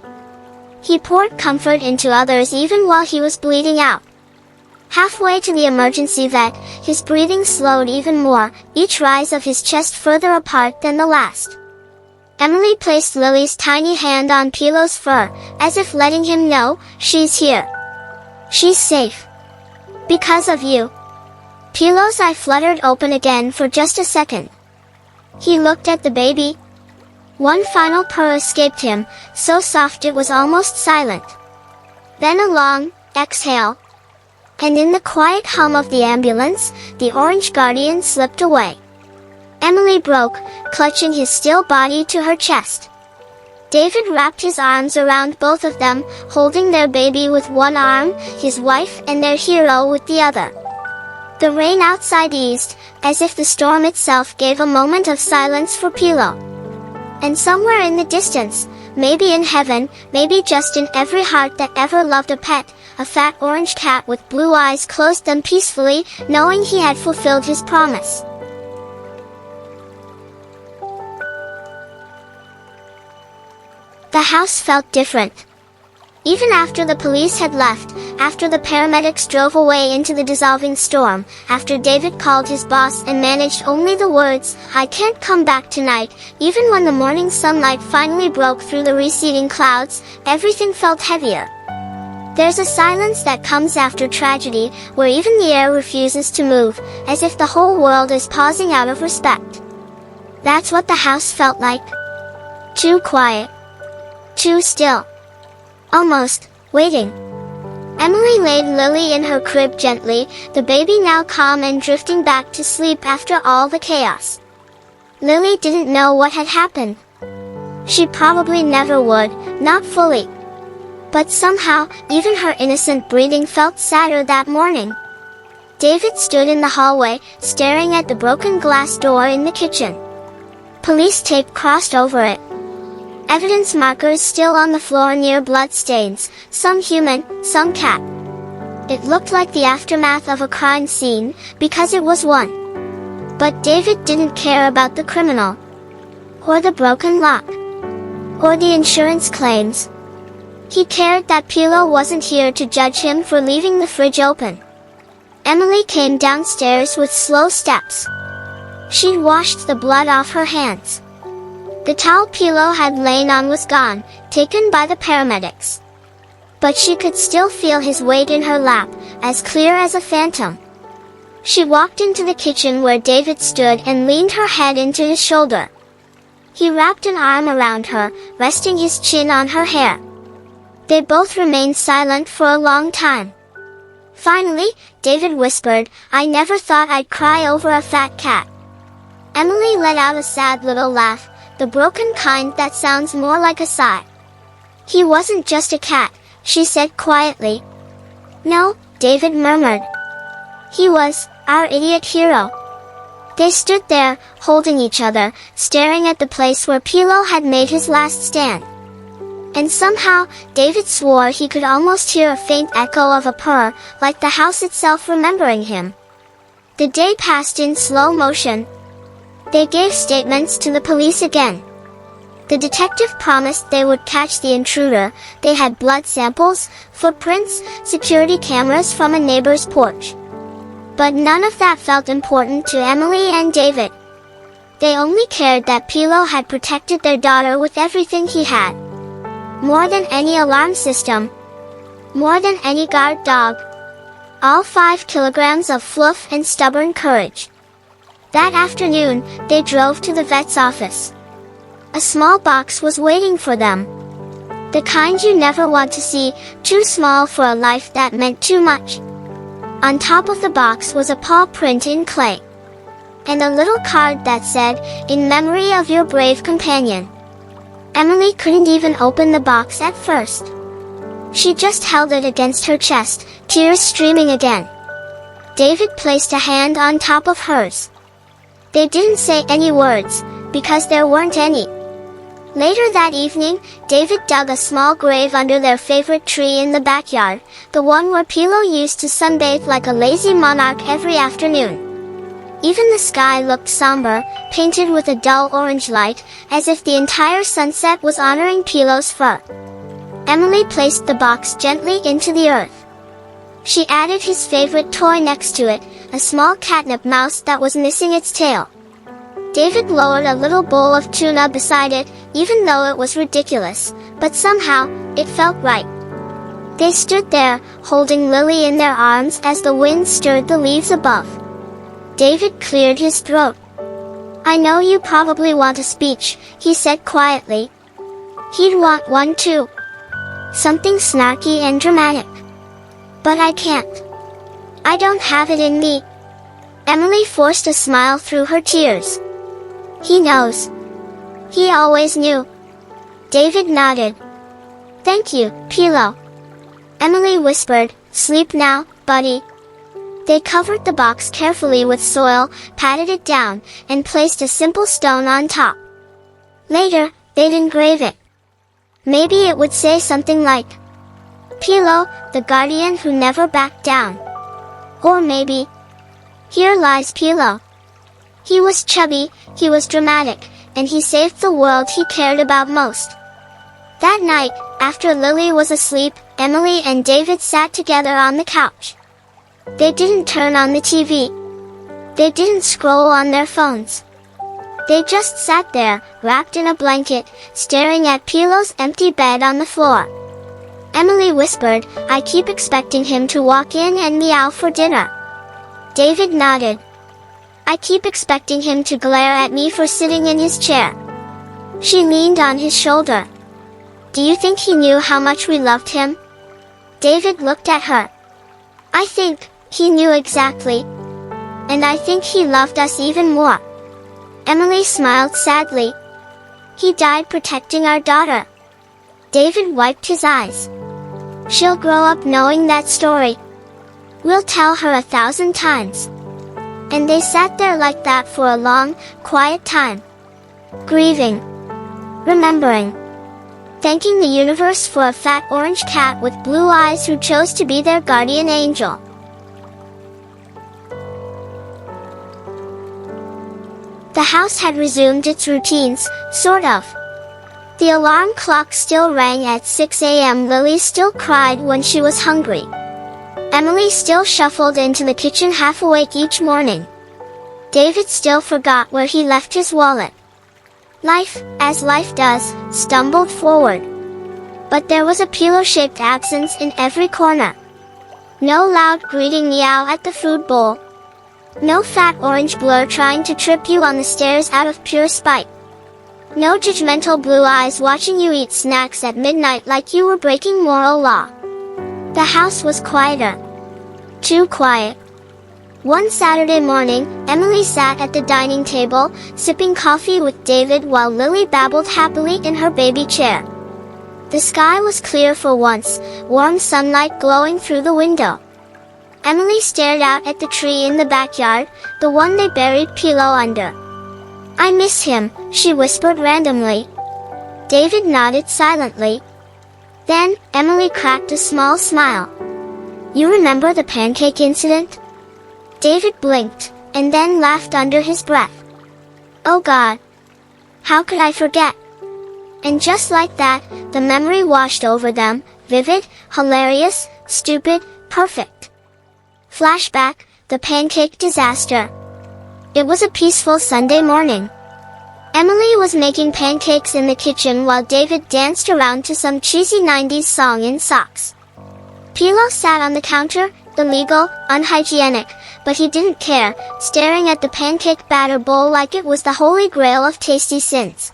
Speaker 1: He poured comfort into others even while he was bleeding out. Halfway to the emergency vet, his breathing slowed even more, each rise of his chest further apart than the last. Emily placed Lily's tiny hand on Pilo's fur, as if letting him know, she's here. She's safe. Because of you. Pilo's eye fluttered open again for just a second. He looked at the baby. One final purr escaped him, so soft it was almost silent. Then a long exhale. And in the quiet hum of the ambulance, the orange guardian slipped away. Emily broke, clutching his still body to her chest. David wrapped his arms around both of them, holding their baby with one arm, his wife and their hero with the other. The rain outside eased, as if the storm itself gave a moment of silence for Pilo. And somewhere in the distance, maybe in heaven, maybe just in every heart that ever loved a pet, a fat orange cat with blue eyes closed them peacefully, knowing he had fulfilled his promise. The house felt different. Even after the police had left, after the paramedics drove away into the dissolving storm, after David called his boss and managed only the words, "I can't come back tonight," even when the morning sunlight finally broke through the receding clouds, everything felt heavier. There's a silence that comes after tragedy, where even the air refuses to move, as if the whole world is pausing out of respect. That's what the house felt like. Too quiet. Too still. Almost waiting. Emily laid Lily in her crib gently, the baby now calm and drifting back to sleep after all the chaos. Lily didn't know what had happened. She probably never would, not fully. But somehow, even her innocent breathing felt sadder that morning. David stood in the hallway, staring at the broken glass door in the kitchen. Police tape crossed over it. Evidence markers still on the floor near blood stains, some human, some cat. It looked like the aftermath of a crime scene, because it was one. But David didn't care about the criminal. Or the broken lock. Or the insurance claims. He cared that Pilo wasn't here to judge him for leaving the fridge open. Emily came downstairs with slow steps. She'd washed the blood off her hands. The towel Pilo had lain on was gone, taken by the paramedics. But she could still feel his weight in her lap, as clear as a phantom. She walked into the kitchen where David stood and leaned her head into his shoulder. He wrapped an arm around her, resting his chin on her hair. They both remained silent for a long time. Finally, David whispered, "I never thought I'd cry over a fat cat." Emily let out a sad little laugh, the broken kind that sounds more like a sigh. "He wasn't just a cat," she said quietly. "No," David murmured. "He was our idiot hero." They stood there, holding each other, staring at the place where Pilo had made his last stand. And somehow, David swore he could almost hear a faint echo of a purr, like the house itself remembering him. The day passed in slow motion. They gave statements to the police again. The detective promised they would catch the intruder. They had blood samples, footprints, security cameras from a neighbor's porch. But none of that felt important to Emily and David. They only cared that Pilo had protected their daughter with everything he had. More than any alarm system. More than any guard dog. All 5 kilograms of fluff and stubborn courage. That afternoon, they drove to the vet's office. A small box was waiting for them. The kind you never want to see, too small for a life that meant too much. On top of the box was a paw print in clay. And a little card that said, "In memory of your brave companion." Emily couldn't even open the box at first. She just held it against her chest, tears streaming again. David placed a hand on top of hers. They didn't say any words, because there weren't any. Later that evening, David dug a small grave under their favorite tree in the backyard, the one where Pilo used to sunbathe like a lazy monarch every afternoon. Even the sky looked somber, painted with a dull orange light, as if the entire sunset was honoring Pilo's fur. Emily placed the box gently into the earth. She added his favorite toy next to it, a small catnip mouse that was missing its tail. David lowered a little bowl of tuna beside it, even though it was ridiculous, but somehow, it felt right. They stood there, holding Lily in their arms as the wind stirred the leaves above. David cleared his throat. "I know you probably want a speech," he said quietly. He'd want one too. Something snarky and dramatic. But I can't. I don't have it in me. Emily forced a smile through her tears. He knows. He always knew. David nodded. "Thank you, Pilo." Emily whispered, "Sleep now, buddy." They covered the box carefully with soil, patted it down, and placed a simple stone on top. Later, they'd engrave it. Maybe it would say something like, "Pilo, the guardian who never backed down." Or maybe, "Here lies Pilo. He was chubby, he was dramatic, and he saved the world he cared about most." That night, after Lily was asleep, Emily and David sat together on the couch. They didn't turn on the TV. They didn't scroll on their phones. They just sat there, wrapped in a blanket, staring at Pilo's empty bed on the floor. Emily whispered, "I keep expecting him to walk in and meow for dinner." David nodded. "I keep expecting him to glare at me for sitting in his chair." She leaned on his shoulder. "Do you think he knew how much we loved him?" David looked at her. "I think he knew exactly. And I think he loved us even more." Emily smiled sadly. "He died protecting our daughter." David wiped his eyes. "She'll grow up knowing that story. We'll tell her 1,000 times." And they sat there like that for a long, quiet time. Grieving. Remembering. Thanking the universe for a fat orange cat with blue eyes who chose to be their guardian angel. The house had resumed its routines, sort of. The alarm clock still rang at 6 a.m. Lily still cried when she was hungry. Emily still shuffled into the kitchen half awake each morning. David still forgot where he left his wallet. Life, as life does, stumbled forward. But there was a Pilo-shaped absence in every corner. No loud greeting meow at the food bowl. No fat orange blur trying to trip you on the stairs out of pure spite. No judgmental blue eyes watching you eat snacks at midnight like you were breaking moral law. The house was quieter. Too quiet. One Saturday morning, Emily sat at the dining table, sipping coffee with David while Lily babbled happily in her baby chair. The sky was clear for once, warm sunlight glowing through the window. Emily stared out at the tree in the backyard, the one they buried Pilo under. "I miss him," she whispered randomly. David nodded silently. Then, Emily cracked a small smile. "You remember the pancake incident?" David blinked, and then laughed under his breath. "Oh God! How could I forget?" And just like that, the memory washed over them, vivid, hilarious, stupid, perfect. Flashback, the pancake disaster. It was a peaceful Sunday morning. Emily was making pancakes in the kitchen while David danced around to some cheesy 90s song in socks. Pilo sat on the counter, illegal, unhygienic, but he didn't care, staring at the pancake batter bowl like it was the holy grail of tasty sins.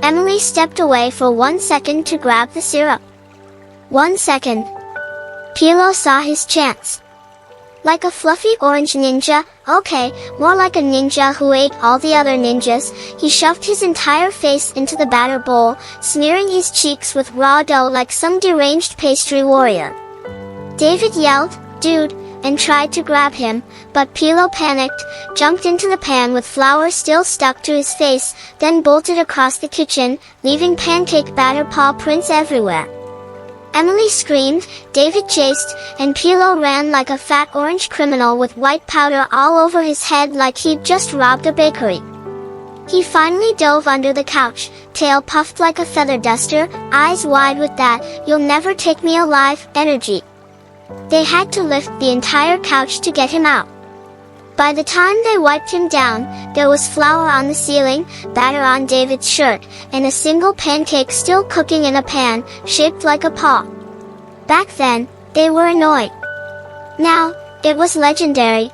Speaker 1: Emily stepped away for 1 second to grab the syrup. 1 second. Pilo saw his chance. Like a fluffy orange ninja, okay, more like a ninja who ate all the other ninjas, he shoved his entire face into the batter bowl, smearing his cheeks with raw dough like some deranged pastry warrior. David yelled, "Dude," and tried to grab him, but Pilo panicked, jumped into the pan with flour still stuck to his face, then bolted across the kitchen, leaving pancake batter paw prints everywhere. Emily screamed, David chased, and Pilo ran like a fat orange criminal with white powder all over his head like he'd just robbed a bakery. He finally dove under the couch, tail puffed like a feather duster, eyes wide with that "you'll never take me alive" energy. They had to lift the entire couch to get him out. By the time they wiped him down, there was flour on the ceiling, batter on David's shirt, and a single pancake still cooking in a pan, shaped like a paw. Back then, they were annoyed. Now, it was legendary.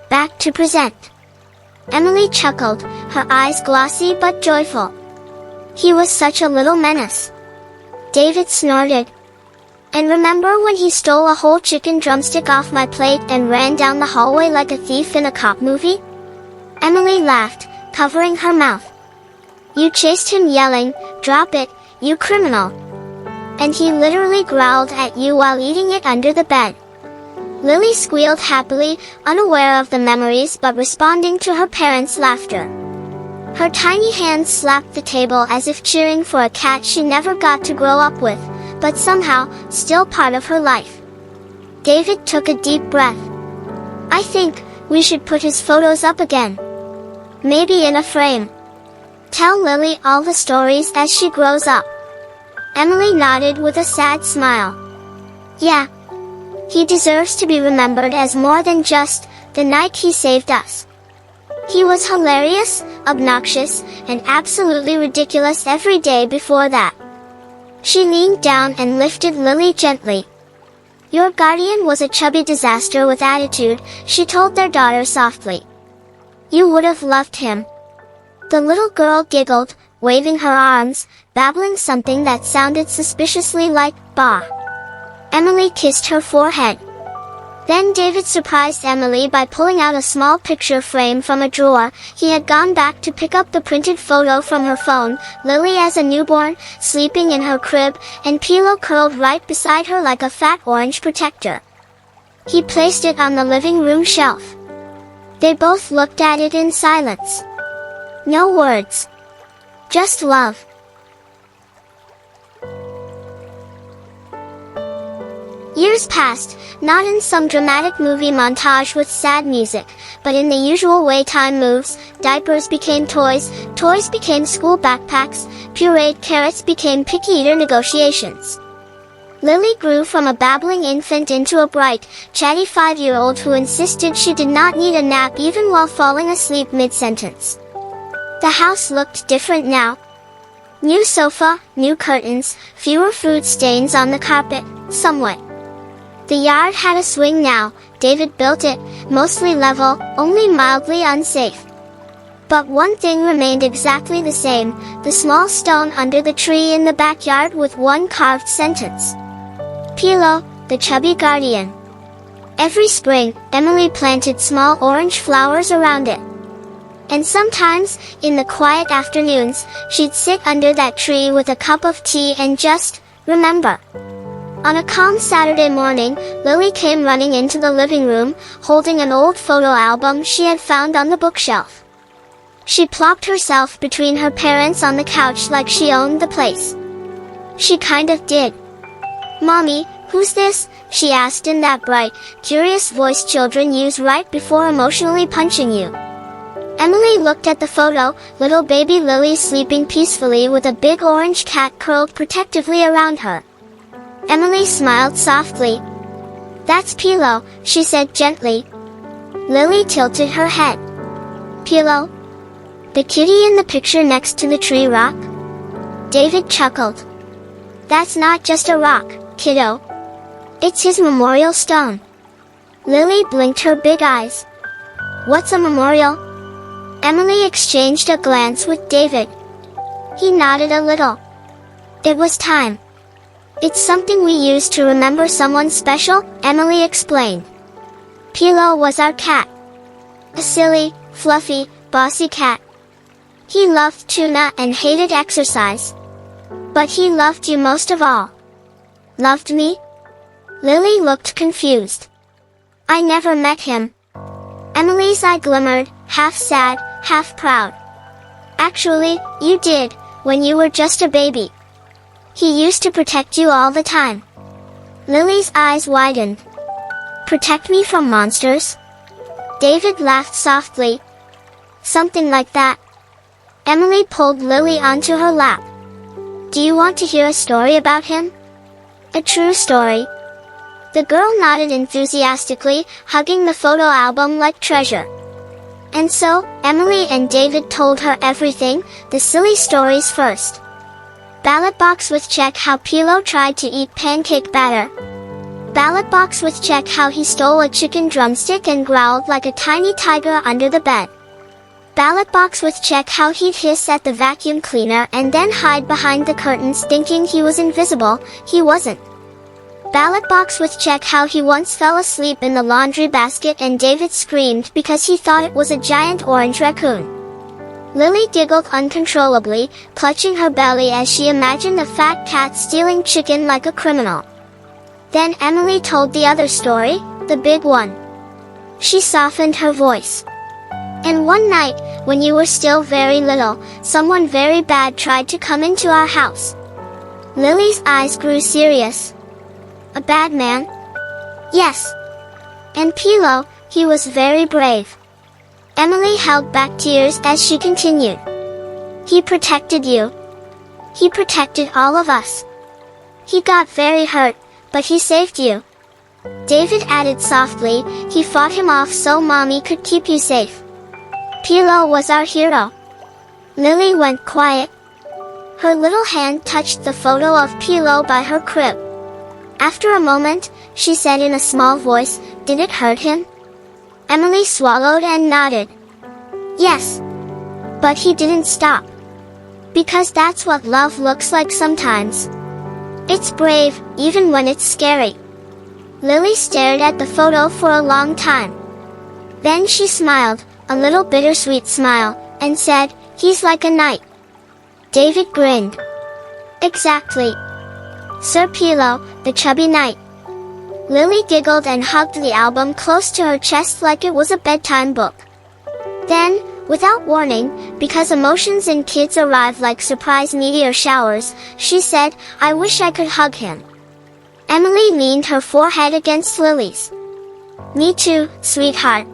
Speaker 1: Back to present. Emily chuckled, her eyes glossy but joyful. He was such a little menace. David snorted. And remember when he stole a whole chicken drumstick off my plate and ran down the hallway like a thief in a cop movie? Emily laughed, covering her mouth. You chased him yelling, "Drop it, you criminal." And he literally growled at you while eating it under the bed. Lily squealed happily, unaware of the memories but responding to her parents' laughter. Her tiny hands slapped the table as if cheering for a cat she never got to grow up with, but somehow, still part of her life. David took a deep breath. I think we should put his photos up again. Maybe in a frame. Tell Lily all the stories as she grows up. Emily nodded with a sad smile. Yeah. He deserves to be remembered as more than just the night he saved us. He was hilarious, obnoxious, and absolutely ridiculous every day before that. She leaned down and lifted Lily gently. Your guardian was a chubby disaster with attitude, she told their daughter softly. You would have loved him. The little girl giggled, waving her arms, babbling something that sounded suspiciously like "bah." Emily kissed her forehead. Then David surprised Emily by pulling out a small picture frame from a drawer. He had gone back to pick up the printed photo from her phone, Lily as a newborn, sleeping in her crib, and Pilo curled right beside her like a fat orange protector. He placed it on the living room shelf. They both looked at it in silence. No words. Just love. Years passed, not in some dramatic movie montage with sad music, but in the usual way time moves. Diapers became toys, toys became school backpacks, pureed carrots became picky eater negotiations. Lily grew from a babbling infant into a bright, chatty 5-year-old who insisted she did not need a nap even while falling asleep mid-sentence. The house looked different now. New sofa, new curtains, fewer fruit stains on the carpet, somewhat. The yard had a swing now. David built it, mostly level, only mildly unsafe. But one thing remained exactly the same, the small stone under the tree in the backyard with one carved sentence. Pilo, the chubby guardian. Every spring, Emily planted small orange flowers around it. And sometimes, in the quiet afternoons, she'd sit under that tree with a cup of tea and just remember. On a calm Saturday morning, Lily came running into the living room, holding an old photo album she had found on the bookshelf. She plopped herself between her parents on the couch like she owned the place. She kind of did. Mommy, who's this? She asked in that bright, curious voice children use right before emotionally punching you. Emily looked at the photo, little baby Lily sleeping peacefully with a big orange cat curled protectively around her. Emily smiled softly. That's Pilo, she said gently. Lily tilted her head. Pilo? The kitty in the picture next to the tree rock? David chuckled. That's not just a rock, kiddo. It's his memorial stone. Lily blinked her big eyes. What's a memorial? Emily exchanged a glance with David. He nodded a little. It was time. It's something we use to remember someone special, Emily explained. Pilo was our cat. A silly, fluffy, bossy cat. He loved tuna and hated exercise. But he loved you most of all. Loved me? Lily looked confused. I never met him. Emily's eye glimmered, half sad, half proud. Actually, you did, when you were just a baby. He used to protect you all the time. Lily's eyes widened. Protect me from monsters? David laughed softly. Something like that. Emily pulled Lily onto her lap. Do you want to hear a story about him? A true story. The girl nodded enthusiastically, hugging the photo album like treasure. And so, Emily and David told her everything, the silly stories first. Ballot box with check how Pilo tried to eat pancake batter. Ballot box with check how he stole a chicken drumstick and growled like a tiny tiger under the bed. Ballot box with check how he'd hiss at the vacuum cleaner and then hide behind the curtains thinking he was invisible. He wasn't. Ballot box with check how he once fell asleep in the laundry basket and David screamed because he thought it was a giant orange raccoon. Lily giggled uncontrollably, clutching her belly as she imagined a fat cat stealing chicken like a criminal. Then Emily told the other story, the big one. She softened her voice. And one night, when you were still very little, someone very bad tried to come into our house. Lily's eyes grew serious. A bad man? Yes. And Pilo, he was very brave. Emily held back tears as she continued. He protected you. He protected all of us. He got very hurt, but he saved you. David added softly, he fought him off so Mommy could keep you safe. Pilo was our hero. Lily went quiet. Her little hand touched the photo of Pilo by her crib. After a moment, she said in a small voice, did it hurt him? Emily swallowed and nodded. Yes. But he didn't stop. Because that's what love looks like sometimes. It's brave, even when it's scary. Lily stared at the photo for a long time. Then she smiled, a little bittersweet smile, and said, he's like a knight. David grinned. Exactly. Sir Pilo, the chubby knight. Lily giggled and hugged the album close to her chest like it was a bedtime book. Then, without warning, because emotions in kids arrive like surprise meteor showers, she said, I wish I could hug him. Emily leaned her forehead against Lily's. Me too, sweetheart.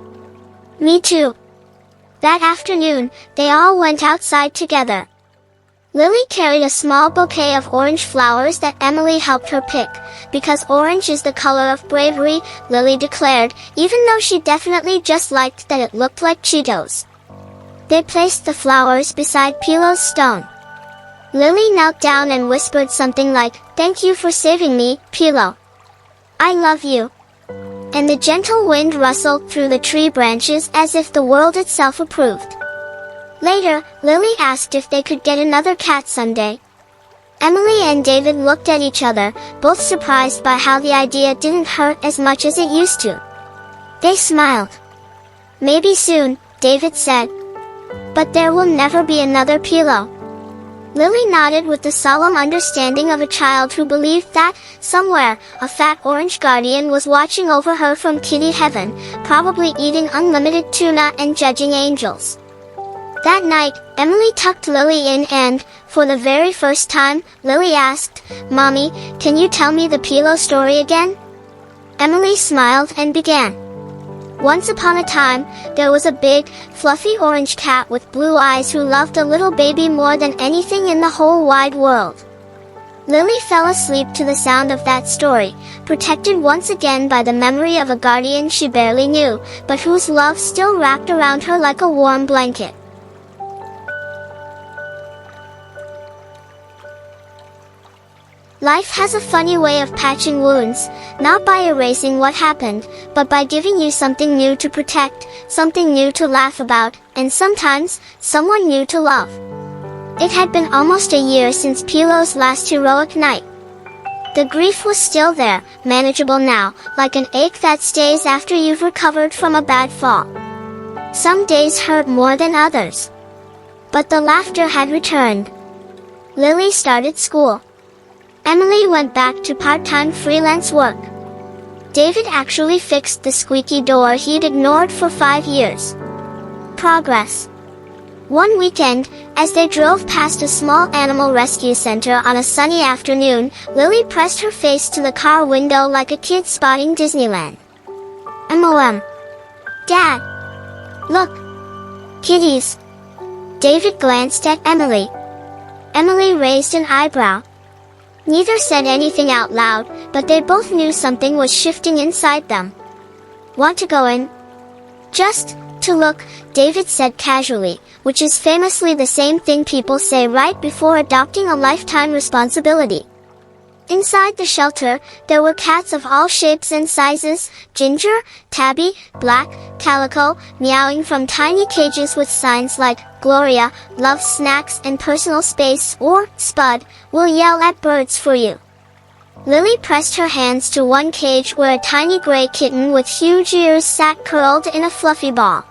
Speaker 1: Me too. That afternoon, they all went outside together. Lily carried a small bouquet of orange flowers that Emily helped her pick. Because orange is the color of bravery, Lily declared, even though she definitely just liked that it looked like Cheetos. They placed the flowers beside Pilo's stone. Lily knelt down and whispered something like, thank you for saving me, Pilo. I love you. And the gentle wind rustled through the tree branches as if the world itself approved. Later, Lily asked if they could get another cat someday. Emily and David looked at each other, both surprised by how the idea didn't hurt as much as it used to. They smiled. Maybe soon, David said. But there will never be another Pilo. Lily nodded with the solemn understanding of a child who believed that, somewhere, a fat orange guardian was watching over her from kitty heaven, probably eating unlimited tuna and judging angels. That night, Emily tucked Lily in and, for the very first time, Lily asked, Mommy, can you tell me the Pilo story again? Emily smiled and began. Once upon a time, there was a big, fluffy orange cat with blue eyes who loved a little baby more than anything in the whole wide world. Lily fell asleep to the sound of that story, protected once again by the memory of a guardian she barely knew, but whose love still wrapped around her like a warm blanket. Life has a funny way of patching wounds, not by erasing what happened, but by giving you something new to protect, something new to laugh about, and sometimes, someone new to love. It had been almost a year since Pilo's last heroic night. The grief was still there, manageable now, like an ache that stays after you've recovered from a bad fall. Some days hurt more than others. But the laughter had returned. Lily started school. Emily went back to part-time freelance work. David actually fixed the squeaky door he'd ignored for 5 years. Progress. One weekend, as they drove past a small animal rescue center on a sunny afternoon, Lily pressed her face to the car window like a kid spotting Disneyland. "MOM. Dad. Look. Kitties." David glanced at Emily. Emily raised an eyebrow. Neither said anything out loud, but they both knew something was shifting inside them. "Want to go in?" "Just to look," David said casually, which is famously the same thing people say right before adopting a lifetime responsibility. Inside the shelter, there were cats of all shapes and sizes: ginger, tabby, black, calico, meowing from tiny cages with signs like "Gloria, loves snacks and personal space," or "Spud, will yell at birds for you." Lily pressed her hands to one cage where a tiny gray kitten with huge ears sat curled in a fluffy ball.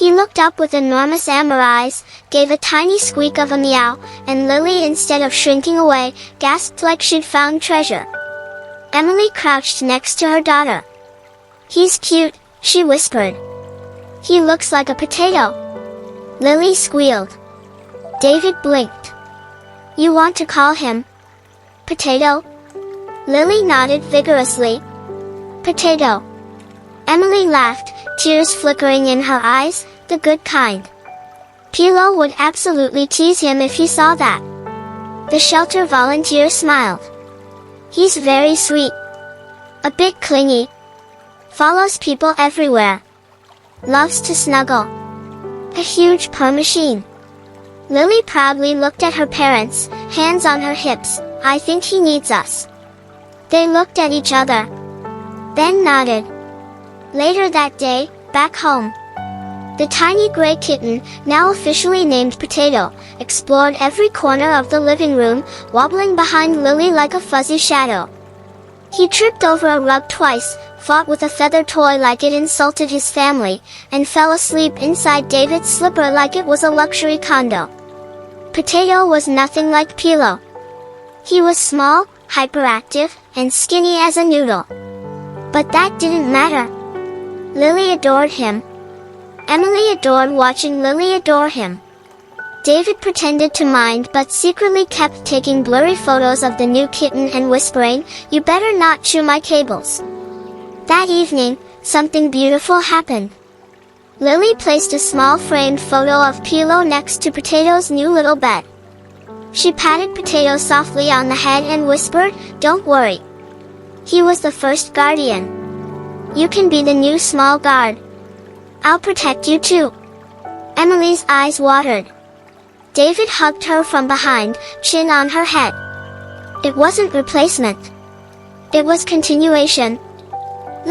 Speaker 1: He looked up with enormous amber eyes, gave a tiny squeak of a meow, and Lily, instead of shrinking away, gasped like she'd found treasure. Emily crouched next to her daughter. "He's cute," she whispered. "He looks like a potato." Lily squealed. David blinked. "You want to call him Potato?" Lily nodded vigorously. "Potato." Emily laughed, tears flickering in her eyes, the good kind. Pilo would absolutely tease him if he saw that. The shelter volunteer smiled. "He's very sweet. A bit clingy. Follows people everywhere. Loves to snuggle. A huge purr machine." Lily proudly looked at her parents, hands on her hips. "I think he needs us." They looked at each other, then nodded. Later that day, back home, the tiny gray kitten, now officially named Potato, explored every corner of the living room, wobbling behind Lily like a fuzzy shadow. He tripped over a rug twice, fought with a feather toy like it insulted his family, and fell asleep inside David's slipper like it was a luxury condo. Potato was nothing like Pilo. He was small, hyperactive, and skinny as a noodle. But that didn't matter. Lily adored him. Emily adored watching Lily adore him. David pretended to mind but secretly kept taking blurry photos of the new kitten and whispering, "You better not chew my cables." That evening, something beautiful happened. Lily placed a small framed photo of Pilo next to Potato's new little bed. She patted Potato softly on the head and whispered, "Don't worry. He was the first guardian. You can be the new small guard. I'll protect you too." Emily's eyes watered. David hugged her from behind, chin on her head. It wasn't replacement. It was continuation.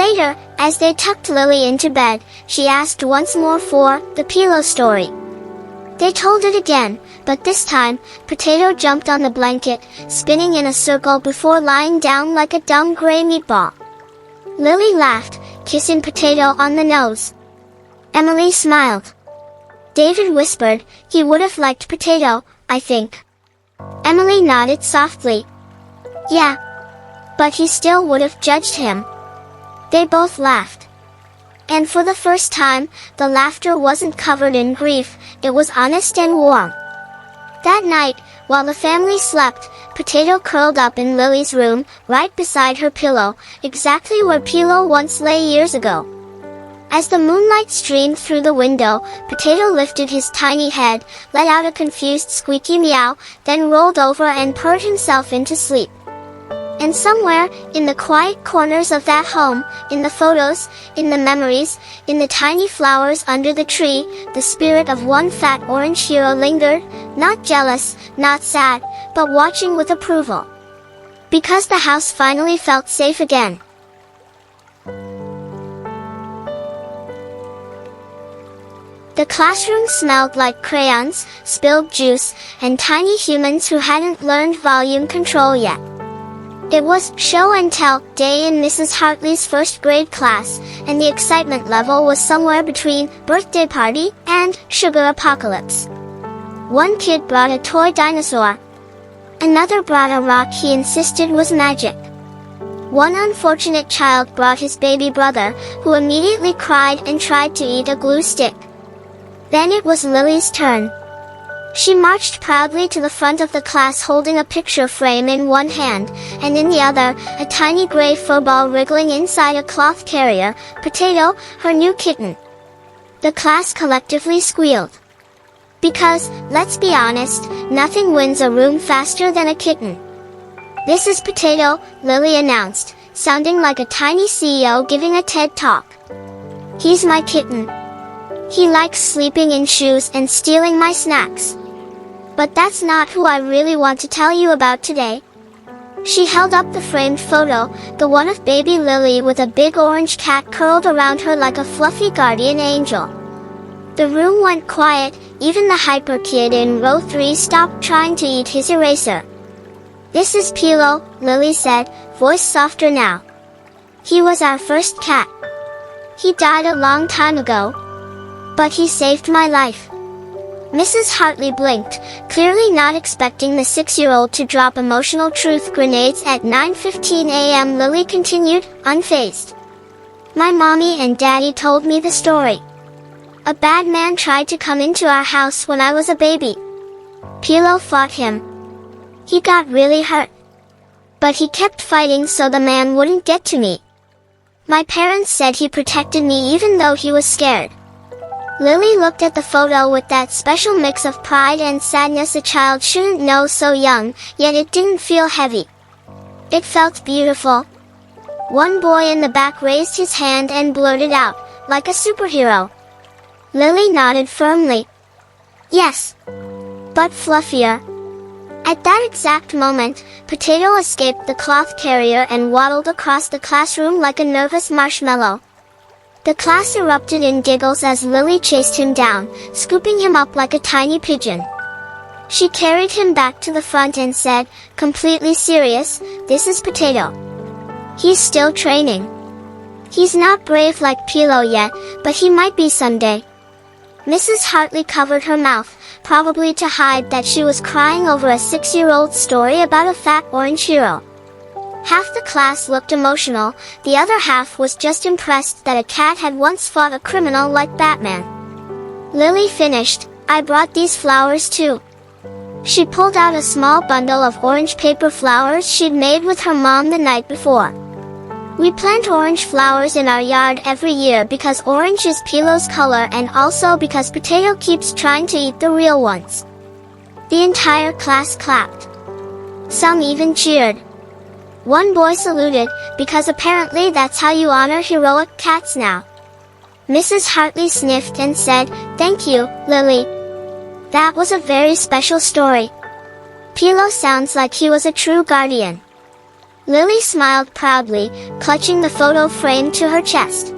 Speaker 1: Later, as they tucked Lily into bed, she asked once more for the Pilo story. They told it again, but this time, Potato jumped on the blanket, spinning in a circle before lying down like a dumb gray meatball. Lily laughed, kissing Potato on the nose. Emily smiled. David whispered, "He would have liked Potato, I think." Emily nodded softly. "Yeah. But he still would have judged him." They both laughed. And for the first time, the laughter wasn't covered in grief, it was honest and warm. That night, while the family slept, Potato curled up in Lily's room, right beside her pillow, exactly where Pilo once lay years ago. As the moonlight streamed through the window, Potato lifted his tiny head, let out a confused squeaky meow, then rolled over and purred himself into sleep. And somewhere, in the quiet corners of that home, in the photos, in the memories, in the tiny flowers under the tree, the spirit of one fat orange hero lingered, not jealous, not sad, but watching with approval. Because the house finally felt safe again. The classroom smelled like crayons, spilled juice, and tiny humans who hadn't learned volume control yet. It was show and tell day in Mrs. Hartley's first grade class, and the excitement level was somewhere between birthday party and sugar apocalypse. One kid brought a toy dinosaur. Another brought a rock he insisted was magic. One unfortunate child brought his baby brother, who immediately cried and tried to eat a glue stick. Then it was Lily's turn. She marched proudly to the front of the class holding a picture frame in one hand, and in the other, a tiny gray fur ball wriggling inside a cloth carrier, Potato, her new kitten. The class collectively squealed. Because, let's be honest, nothing wins a room faster than a kitten. "This is Potato," Lily announced, sounding like a tiny CEO giving a TED Talk. "He's my kitten. He likes sleeping in shoes and stealing my snacks. But that's not who I really want to tell you about today." She held up the framed photo, the one of baby Lily with a big orange cat curled around her like a fluffy guardian angel. The room went quiet, even the hyper kid in row 3 stopped trying to eat his eraser. "This is Pilo," Lily said, voice softer now. "He was our first cat. He died a long time ago. But he saved my life." Mrs. Hartley blinked, clearly not expecting the 6-year-old to drop emotional truth grenades at 9:15 a.m. Lily continued, unfazed. "My mommy and daddy told me the story. A bad man tried to come into our house when I was a baby. Pilo fought him. He got really hurt. But he kept fighting so the man wouldn't get to me. My parents said he protected me even though he was scared." Lily looked at the photo with that special mix of pride and sadness a child shouldn't know so young, yet it didn't feel heavy. It felt beautiful. One boy in the back raised his hand and blurted out, "Like a superhero." Lily nodded firmly. "Yes. But fluffier." At that exact moment, Potato escaped the cloth carrier and waddled across the classroom like a nervous marshmallow. The class erupted in giggles as Lily chased him down, scooping him up like a tiny pigeon. She carried him back to the front and said, completely serious, "This is Potato. He's still training. He's not brave like Pilo yet, but he might be someday." Mrs. Hartley covered her mouth, probably to hide that she was crying over a 6-year-old story about a fat orange hero. Half the class looked emotional, the other half was just impressed that a cat had once fought a criminal like Batman. Lily finished, "I brought these flowers too." She pulled out a small bundle of orange paper flowers she'd made with her mom the night before. "We plant orange flowers in our yard every year because orange is Pilo's color and also because Potato keeps trying to eat the real ones." The entire class clapped. Some even cheered. One boy saluted, because apparently that's how you honor heroic cats now. Mrs. Hartley sniffed and said, "Thank you, Lily. That was a very special story. Pilo sounds like he was a true guardian." Lily smiled proudly, clutching the photo frame to her chest.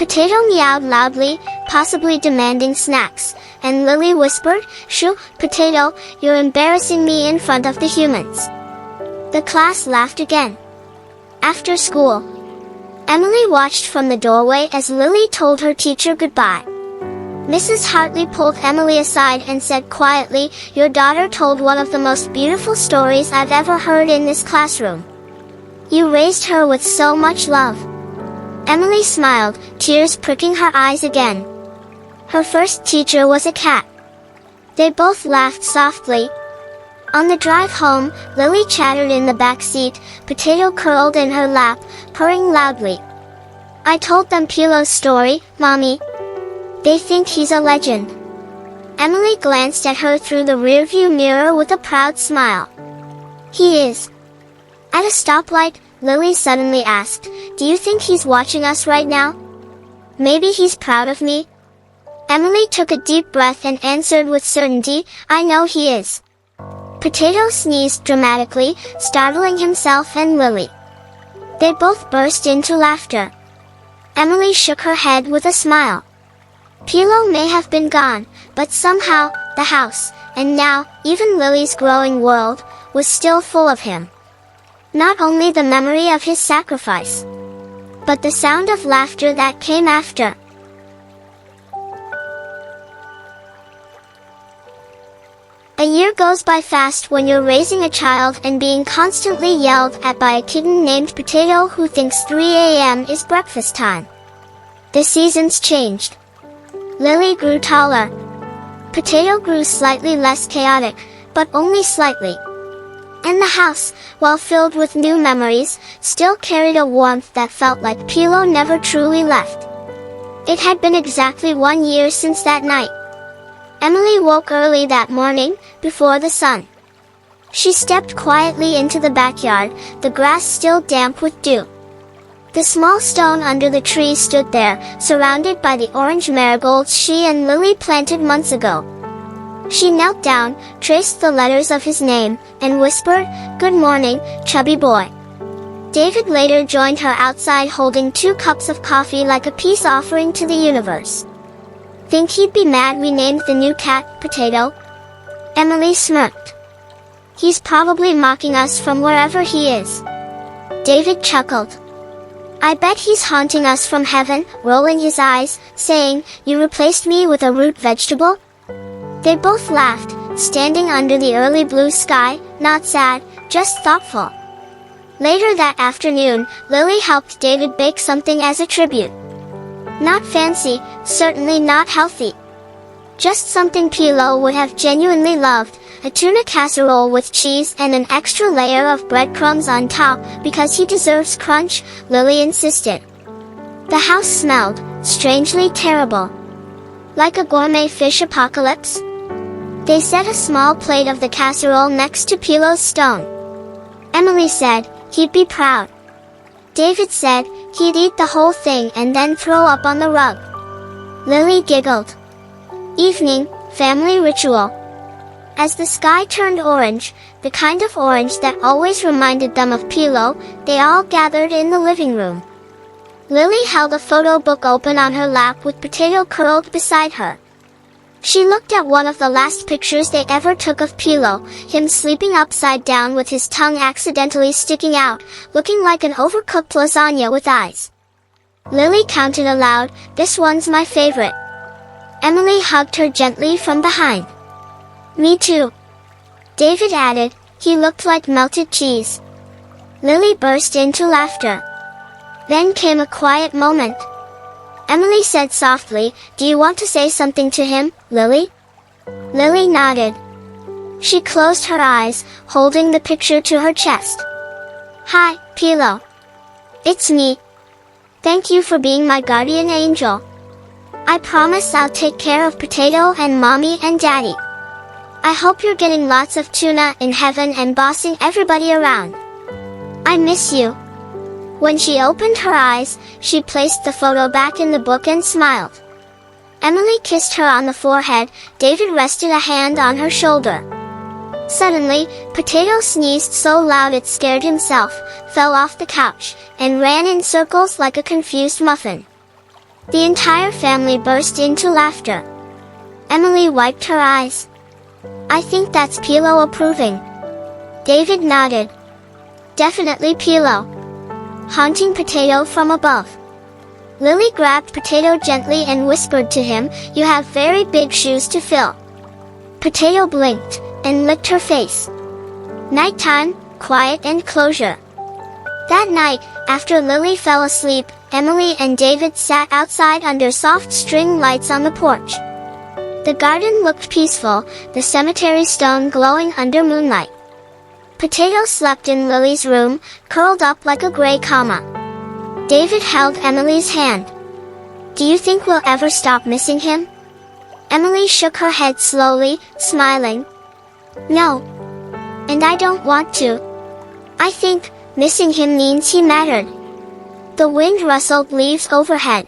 Speaker 1: Potato meowed loudly, possibly demanding snacks, and Lily whispered, "Shoo, Potato, you're embarrassing me in front of the humans." The class laughed again. After school, Emily watched from the doorway as Lily told her teacher goodbye. Mrs. Hartley pulled Emily aside and said quietly, "Your daughter told one of the most beautiful stories I've ever heard in this classroom. You raised her with so much love." Emily smiled, tears pricking her eyes again. Her first teacher was a cat. They both laughed softly. On the drive home, Lily chattered in the back seat, Potato curled in her lap, purring loudly. "I told them Pilo's story, Mommy. They think he's a legend." Emily glanced at her through the rearview mirror with a proud smile. "He is." At a stoplight, Lily suddenly asked, "Do you think he's watching us right now? Maybe he's proud of me?" Emily took a deep breath and answered with certainty, "I know he is." Potato sneezed dramatically, startling himself and Lily. They both burst into laughter. Emily shook her head with a smile. Pilo may have been gone, but somehow, the house, and now, even Lily's growing world, was still full of him. Not only the memory of his sacrifice, but the sound of laughter that came after. A year goes by fast when you're raising a child and being constantly yelled at by a kitten named Potato who thinks 3 a.m. is breakfast time. The seasons changed. Lily grew taller. Potato grew slightly less chaotic, but only slightly. And the house, while filled with new memories, still carried a warmth that felt like Pilo never truly left. It had been exactly 1 year since that night. Emily woke early that morning, before the sun. She stepped quietly into the backyard, the grass still damp with dew. The small stone under the tree stood there, surrounded by the orange marigolds she and Lily planted months ago. She knelt down, traced the letters of his name, and whispered, "Good morning, chubby boy." David later joined her outside holding 2 cups of coffee like a peace offering to the universe. "Think he'd be mad we named the new cat Potato?" Emily smirked. "He's probably mocking us from wherever he is." David chuckled. "I bet he's haunting us from heaven," rolling his eyes, saying, "You replaced me with a root vegetable?" They both laughed, standing under the early blue sky, not sad, just thoughtful. Later that afternoon, Lily helped David bake something as a tribute. Not fancy, certainly not healthy. Just something Pilo would have genuinely loved, a tuna casserole with cheese and an extra layer of breadcrumbs on top because he deserves crunch, Lily insisted. The house smelled, strangely terrible. Like a gourmet fish apocalypse? They set a small plate of the casserole next to Pilo's stone. Emily said, "He'd be proud." David said, "He'd eat the whole thing and then throw up on the rug." Lily giggled. Evening, family ritual. As the sky turned orange, the kind of orange that always reminded them of Pilo, they all gathered in the living room. Lily held a photo book open on her lap with Potato curled beside her. She looked at one of the last pictures they ever took of Pilo, him sleeping upside down with his tongue accidentally sticking out, looking like an overcooked lasagna with eyes. Lily counted aloud, "This one's my favorite." Emily hugged her gently from behind. "Me too." David added, "He looked like melted cheese." Lily burst into laughter. Then came a quiet moment. Emily said softly, "Do you want to say something to him, Lily?" Lily nodded. She closed her eyes, holding the picture to her chest. "Hi, Pilo. It's me. Thank you for being my guardian angel. I promise I'll take care of Potato and Mommy and Daddy. I hope you're getting lots of tuna in heaven and bossing everybody around. I miss you." When she opened her eyes, she placed the photo back in the book and smiled. Emily kissed her on the forehead, David rested a hand on her shoulder. Suddenly, Potato sneezed so loud it scared himself, fell off the couch, and ran in circles like a confused muffin. The entire family burst into laughter. Emily wiped her eyes. "I think that's Pilo approving." David nodded. "Definitely Pilo." Haunting Potato from above. Lily grabbed Potato gently and whispered to him, "You have very big shoes to fill." Potato blinked, and licked her face. Nighttime, quiet and closure. That night, after Lily fell asleep, Emily and David sat outside under soft string lights on the porch. The garden looked peaceful, the cemetery stone glowing under moonlight. Potato slept in Lily's room, curled up like a gray comma. David held Emily's hand. "Do you think we'll ever stop missing him?" Emily shook her head slowly, smiling. "No. And I don't want to. I think missing him means he mattered." The wind rustled leaves overhead.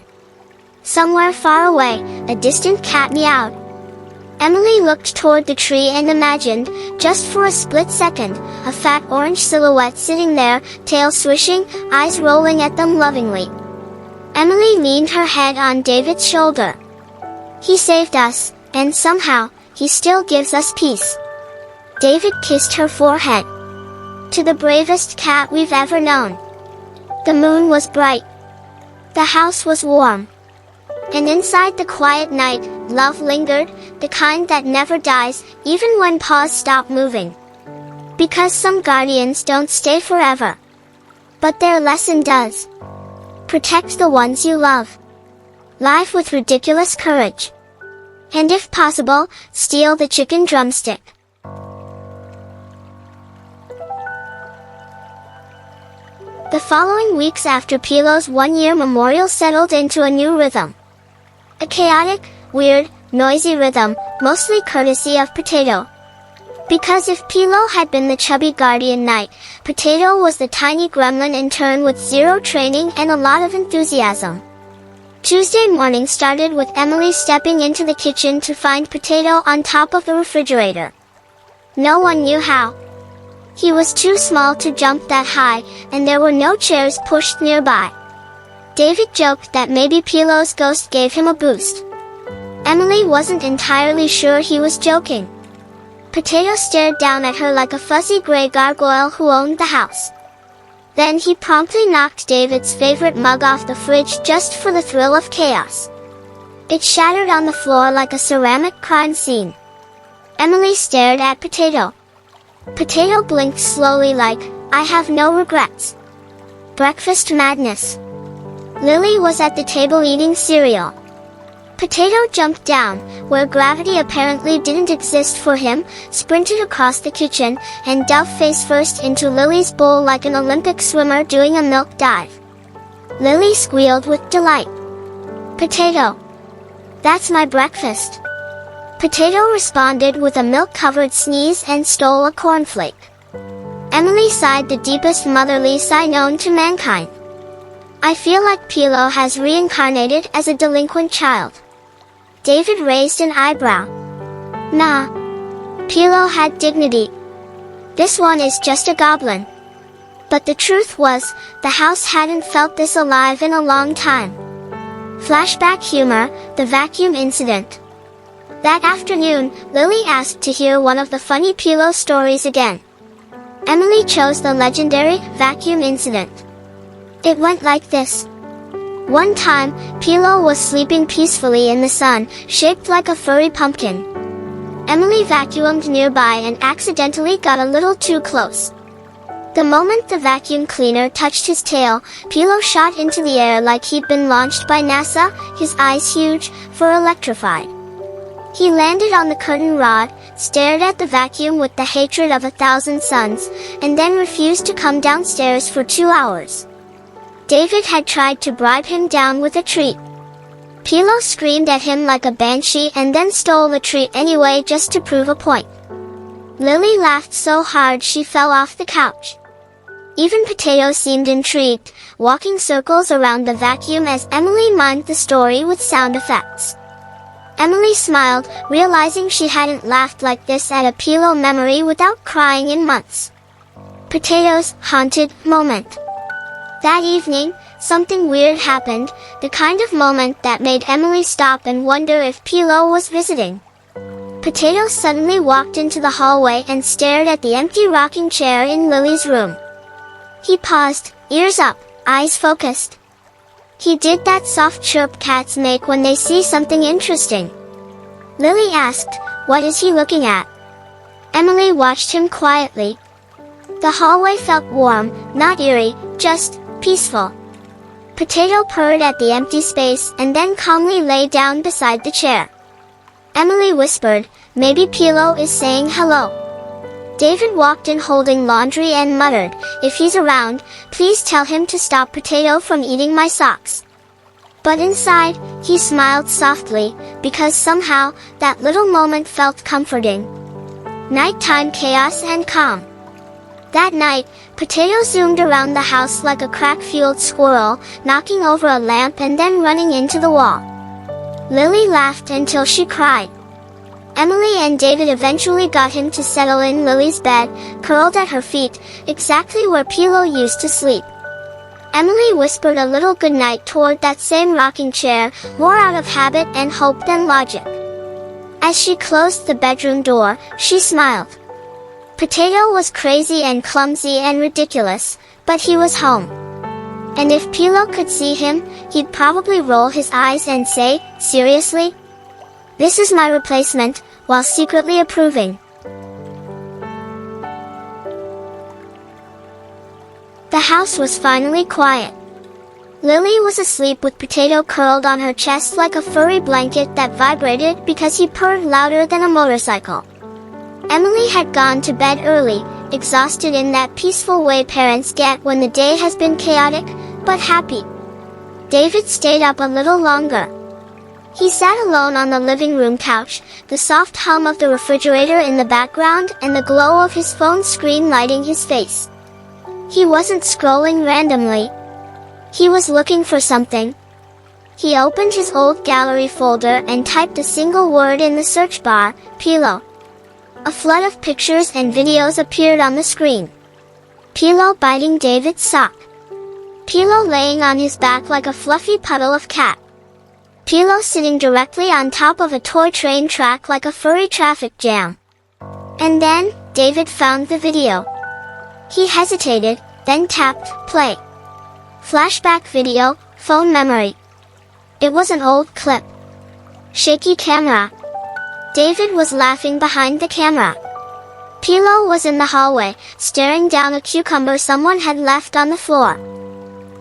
Speaker 1: Somewhere far away, a distant cat meowed. Emily looked toward the tree and imagined, just for a split second, a fat orange silhouette sitting there, tail swishing, eyes rolling at them lovingly. Emily leaned her head on David's shoulder. "He saved us, and somehow, he still gives us peace." David kissed her forehead. "To the bravest cat we've ever known." The moon was bright. The house was warm. And inside the quiet night, love lingered, the kind that never dies, even when paws stop moving. Because some guardians don't stay forever. But their lesson does. Protect the ones you love. Live with ridiculous courage. And if possible, steal the chicken drumstick. The following weeks after Pilo's one-year memorial settled into a new rhythm. A chaotic, weird, noisy rhythm, mostly courtesy of Potato. Because if Pilo had been the chubby guardian knight, Potato was the tiny gremlin intern with zero training and a lot of enthusiasm. Tuesday morning started with Emily stepping into the kitchen to find Potato on top of the refrigerator. No one knew how. He was too small to jump that high, and there were no chairs pushed nearby. David joked that maybe Pilo's ghost gave him a boost. Emily wasn't entirely sure he was joking. Potato stared down at her like a fuzzy gray gargoyle who owned the house. Then he promptly knocked David's favorite mug off the fridge just for the thrill of chaos. It shattered on the floor like a ceramic crime scene. Emily stared at Potato. Potato blinked slowly like, I have no regrets. Breakfast madness. Lily was at the table eating cereal. Potato jumped down, where gravity apparently didn't exist for him, sprinted across the kitchen, and dove face first into Lily's bowl like an Olympic swimmer doing a milk dive. Lily squealed with delight. Potato. That's my breakfast. Potato responded with a milk-covered sneeze and stole a cornflake. Emily sighed the deepest motherly sigh known to mankind. I feel like Pilo has reincarnated as a delinquent child. David raised an eyebrow. Nah. Pilo had dignity. This one is just a goblin. But the truth was, the house hadn't felt this alive in a long time. Flashback humor, the vacuum incident. That afternoon, Lily asked to hear one of the funny Pilo stories again. Emily chose the legendary vacuum incident. It went like this. One time, Pilo was sleeping peacefully in the sun, shaped like a furry pumpkin. Emily vacuumed nearby and accidentally got a little too close. The moment the vacuum cleaner touched his tail, Pilo shot into the air like he'd been launched by NASA, his eyes huge, for electrified. He landed on the curtain rod, stared at the vacuum with the hatred of 1,000 suns, and then refused to come downstairs for 2 hours. David had tried to bribe him down with a treat. Pilo screamed at him like a banshee and then stole the treat anyway just to prove a point. Lily laughed so hard she fell off the couch. Even Potato seemed intrigued, walking circles around the vacuum as Emily mimed the story with sound effects. Emily smiled, realizing she hadn't laughed like this at a Pilo memory without crying in months. Potato's haunted moment. That evening, something weird happened, the kind of moment that made Emily stop and wonder if Pilo was visiting. Potato suddenly walked into the hallway and stared at the empty rocking chair in Lily's room. He paused, ears up, eyes focused. He did that soft chirp cats make when they see something interesting. Lily asked, what is he looking at? Emily watched him quietly. The hallway felt warm, not eerie, just peaceful. Potato purred at the empty space and then calmly lay down beside the chair. Emily whispered, maybe Pilo is saying hello. David walked in holding laundry and muttered, if he's around, please tell him to stop Potato from eating my socks. But inside, he smiled softly, because somehow, that little moment felt comforting. Nighttime chaos and calm. That night, Potato zoomed around the house like a crack-fueled squirrel, knocking over a lamp and then running into the wall. Lily laughed until she cried. Emily and David eventually got him to settle in Lily's bed, curled at her feet, exactly where Pilo used to sleep. Emily whispered a little goodnight toward that same rocking chair, more out of habit and hope than logic. As she closed the bedroom door, she smiled. Potato was crazy and clumsy and ridiculous, but he was home. And if Pilo could see him, he'd probably roll his eyes and say, "Seriously? This is my replacement," while secretly approving. The house was finally quiet. Lily was asleep with Potato curled on her chest like a furry blanket that vibrated because he purred louder than a motorcycle. Emily had gone to bed early, exhausted in that peaceful way parents get when the day has been chaotic, but happy. David stayed up a little longer. He sat alone on the living room couch, the soft hum of the refrigerator in the background and the glow of his phone screen lighting his face. He wasn't scrolling randomly. He was looking for something. He opened his old gallery folder and typed a single word in the search bar, Pilo. A flood of pictures and videos appeared on the screen. Pilo biting David's sock. Pilo laying on his back like a fluffy puddle of cat. Pilo sitting directly on top of a toy train track like a furry traffic jam. And then, David found the video. He hesitated, then tapped play. Flashback video, phone memory. It was an old clip. Shaky camera. David was laughing behind the camera. Pilo was in the hallway, staring down a cucumber someone had left on the floor.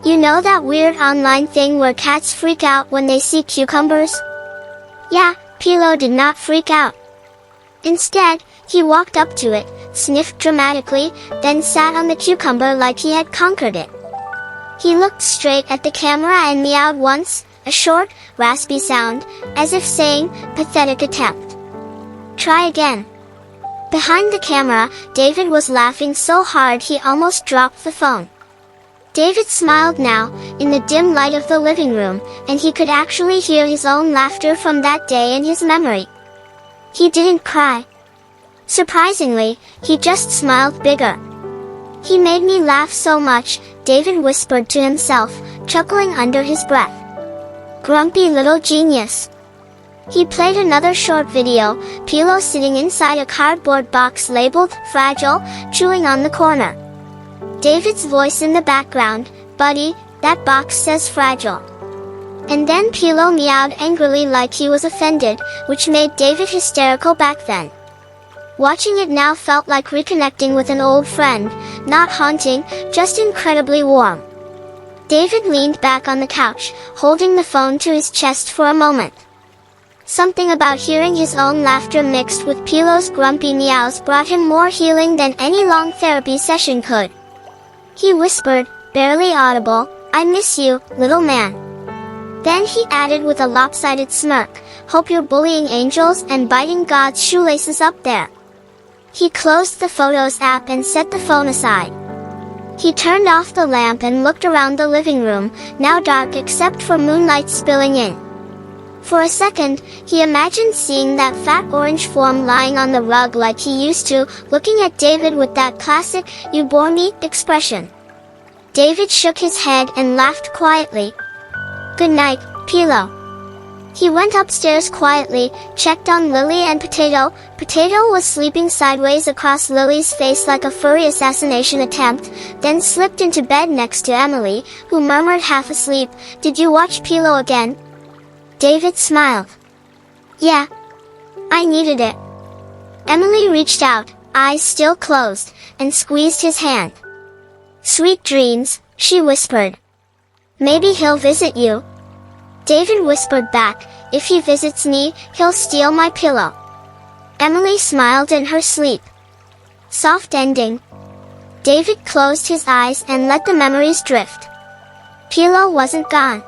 Speaker 1: You know that weird online thing where cats freak out when they see cucumbers? Yeah, Pilo did not freak out. Instead, he walked up to it, sniffed dramatically, then sat on the cucumber like he had conquered it. He looked straight at the camera and meowed once, a short, raspy sound, as if saying, "Pathetic attempt. Try again." Behind the camera, David was laughing so hard he almost dropped the phone. David smiled now, in the dim light of the living room, and he could actually hear his own laughter from that day in his memory. He didn't cry. Surprisingly, he just smiled bigger. "He made me laugh so much," David whispered to himself, chuckling under his breath. Grumpy little genius. He played another short video, Pilo sitting inside a cardboard box labeled "Fragile," chewing on the corner. David's voice in the background, "Buddy, that box says fragile." And then Pilo meowed angrily like he was offended, which made David hysterical back then. Watching it now felt like reconnecting with an old friend, not haunting, just incredibly warm. David leaned back on the couch, holding the phone to his chest for a moment. Something about hearing his own laughter mixed with Pilo's grumpy meows brought him more healing than any long therapy session could. He whispered, barely audible, "I miss you, little man." Then he added with a lopsided smirk, "Hope you're bullying angels and biting God's shoelaces up there." He closed the Photos app and set the phone aside. He turned off the lamp and looked around the living room, now dark except for moonlight spilling in. For a second, he imagined seeing that fat orange form lying on the rug like he used to, looking at David with that classic, "You bore me" expression. David shook his head and laughed quietly. "Good night, Pilo." He went upstairs quietly, checked on Lily and Potato. Potato was sleeping sideways across Lily's face like a furry assassination attempt, then slipped into bed next to Emily, who murmured half asleep, "Did you watch Pilo again?" David smiled. "Yeah. I needed it." Emily reached out, eyes still closed, and squeezed his hand. "Sweet dreams," she whispered. "Maybe he'll visit you." David whispered back, "If he visits me, he'll steal my pillow." Emily smiled in her sleep. Soft ending. David closed his eyes and let the memories drift. Pilo wasn't gone.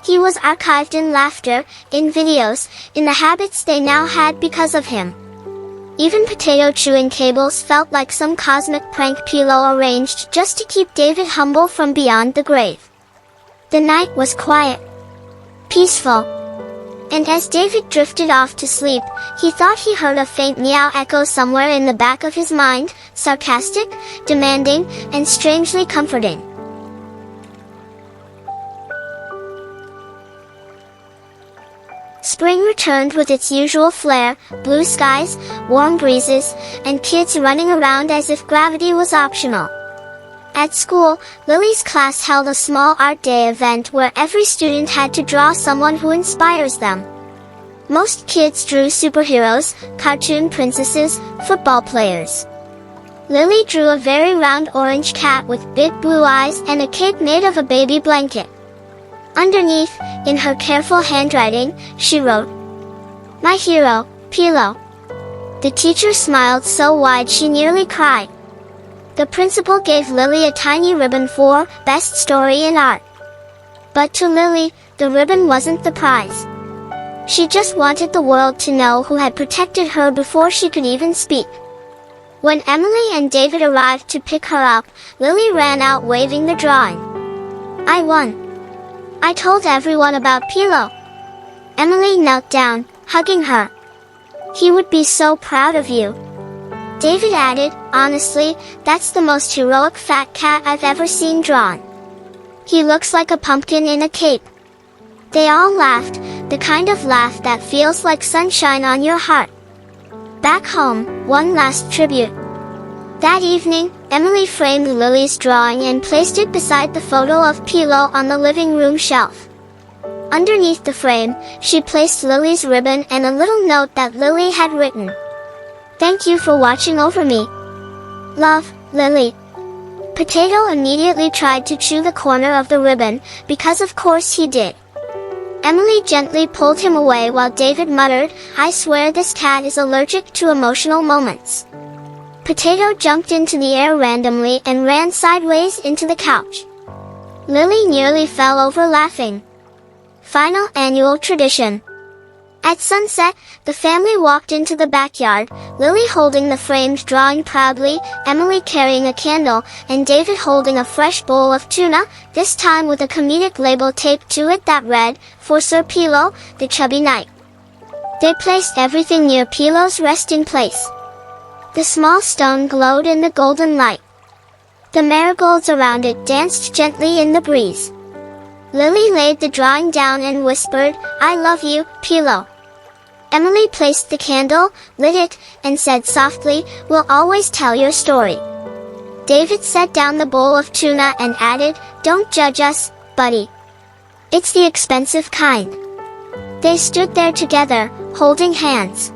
Speaker 1: He was archived in laughter, in videos, in the habits they now had because of him. Even Potato chewing cables felt like some cosmic prank Pilo arranged just to keep David humble from beyond the grave. The night was quiet. Peaceful. And as David drifted off to sleep, he thought he heard a faint meow echo somewhere in the back of his mind, sarcastic, demanding, and strangely comforting. Spring returned with its usual flair, blue skies, warm breezes, and kids running around as if gravity was optional. At school, Lily's class held a small art day event where every student had to draw someone who inspires them. Most kids drew superheroes, cartoon princesses, football players. Lily drew a very round orange cat with big blue eyes and a cape made of a baby blanket. Underneath, in her careful handwriting, she wrote, "My hero, Pilo." The teacher smiled so wide she nearly cried. The principal gave Lily a tiny ribbon for Best Story in Art. But to Lily, the ribbon wasn't the prize. She just wanted the world to know who had protected her before she could even speak. When Emily and David arrived to pick her up, Lily ran out waving the drawing. "I won. I told everyone about Pilo." Emily knelt down, hugging her. "He would be so proud of you." David added, "Honestly, that's the most heroic fat cat I've ever seen drawn. He looks like a pumpkin in a cape." They all laughed, the kind of laugh that feels like sunshine on your heart. Back home, one last tribute. That evening, Emily framed Lily's drawing and placed it beside the photo of Pilo on the living room shelf. Underneath the frame, she placed Lily's ribbon and a little note that Lily had written. "Thank you for watching over me. Love, Lily." Potato immediately tried to chew the corner of the ribbon, because of course he did. Emily gently pulled him away while David muttered, "I swear this cat is allergic to emotional moments." Potato jumped into the air randomly and ran sideways into the couch. Lily nearly fell over laughing. Final annual tradition. At sunset, the family walked into the backyard, Lily holding the framed drawing proudly, Emily carrying a candle, and David holding a fresh bowl of tuna, this time with a comedic label taped to it that read, "For Sir Pilo, the chubby knight." They placed everything near Pilo's resting place. The small stone glowed in the golden light. The marigolds around it danced gently in the breeze. Lily laid the drawing down and whispered, "I love you, Pilo." Emily placed the candle, lit it, and said softly, "We'll always tell your story." David set down the bowl of tuna and added, "Don't judge us, buddy. It's the expensive kind." They stood there together, holding hands.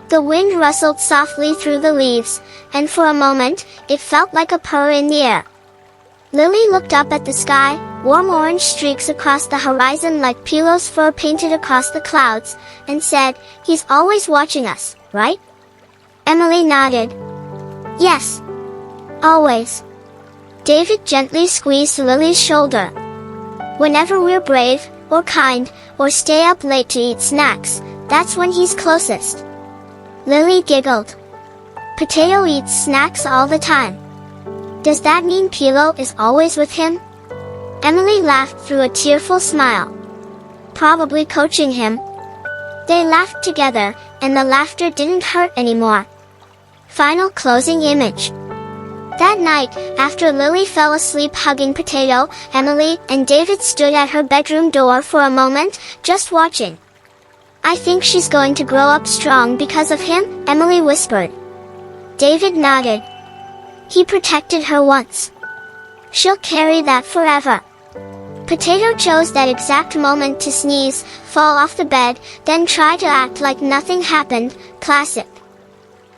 Speaker 1: The wind rustled softly through the leaves, and for a moment, it felt like a purr in the air. Lily looked up at the sky, warm orange streaks across the horizon like Pilo's fur painted across the clouds, and said, "He's always watching us, right?" Emily nodded. "Yes. Always." David gently squeezed Lily's shoulder. "Whenever we're brave, or kind, or stay up late to eat snacks, that's when he's closest." Lily giggled. "Potato eats snacks all the time. Does that mean Pilo is always with him?" Emily laughed through a tearful smile. "Probably coaching him." They laughed together, and the laughter didn't hurt anymore. Final closing image. That night, after Lily fell asleep hugging Potato, Emily and David stood at her bedroom door for a moment, just watching. "I think she's going to grow up strong because of him," Emily whispered. David nodded. "He protected her once. She'll carry that forever." Potato chose that exact moment to sneeze, fall off the bed, then try to act like nothing happened, classic.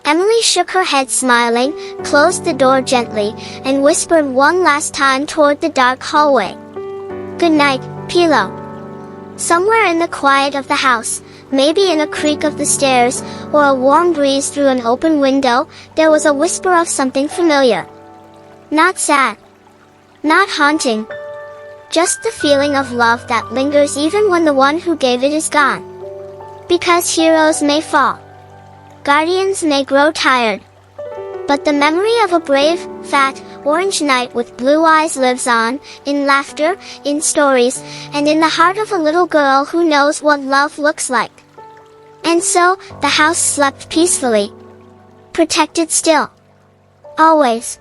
Speaker 1: Emily shook her head smiling, closed the door gently, and whispered one last time toward the dark hallway. "Good night, Pilo." Somewhere in the quiet of the house, maybe in a creak of the stairs, or a warm breeze through an open window, there was a whisper of something familiar. Not sad. Not haunting. Just the feeling of love that lingers even when the one who gave it is gone. Because heroes may fall. Guardians may grow tired. But the memory of a brave, fat, orange knight with blue eyes lives on, in laughter, in stories, and in the heart of a little girl who knows what love looks like. And so, the house slept peacefully. Protected still. Always.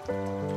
Speaker 1: you.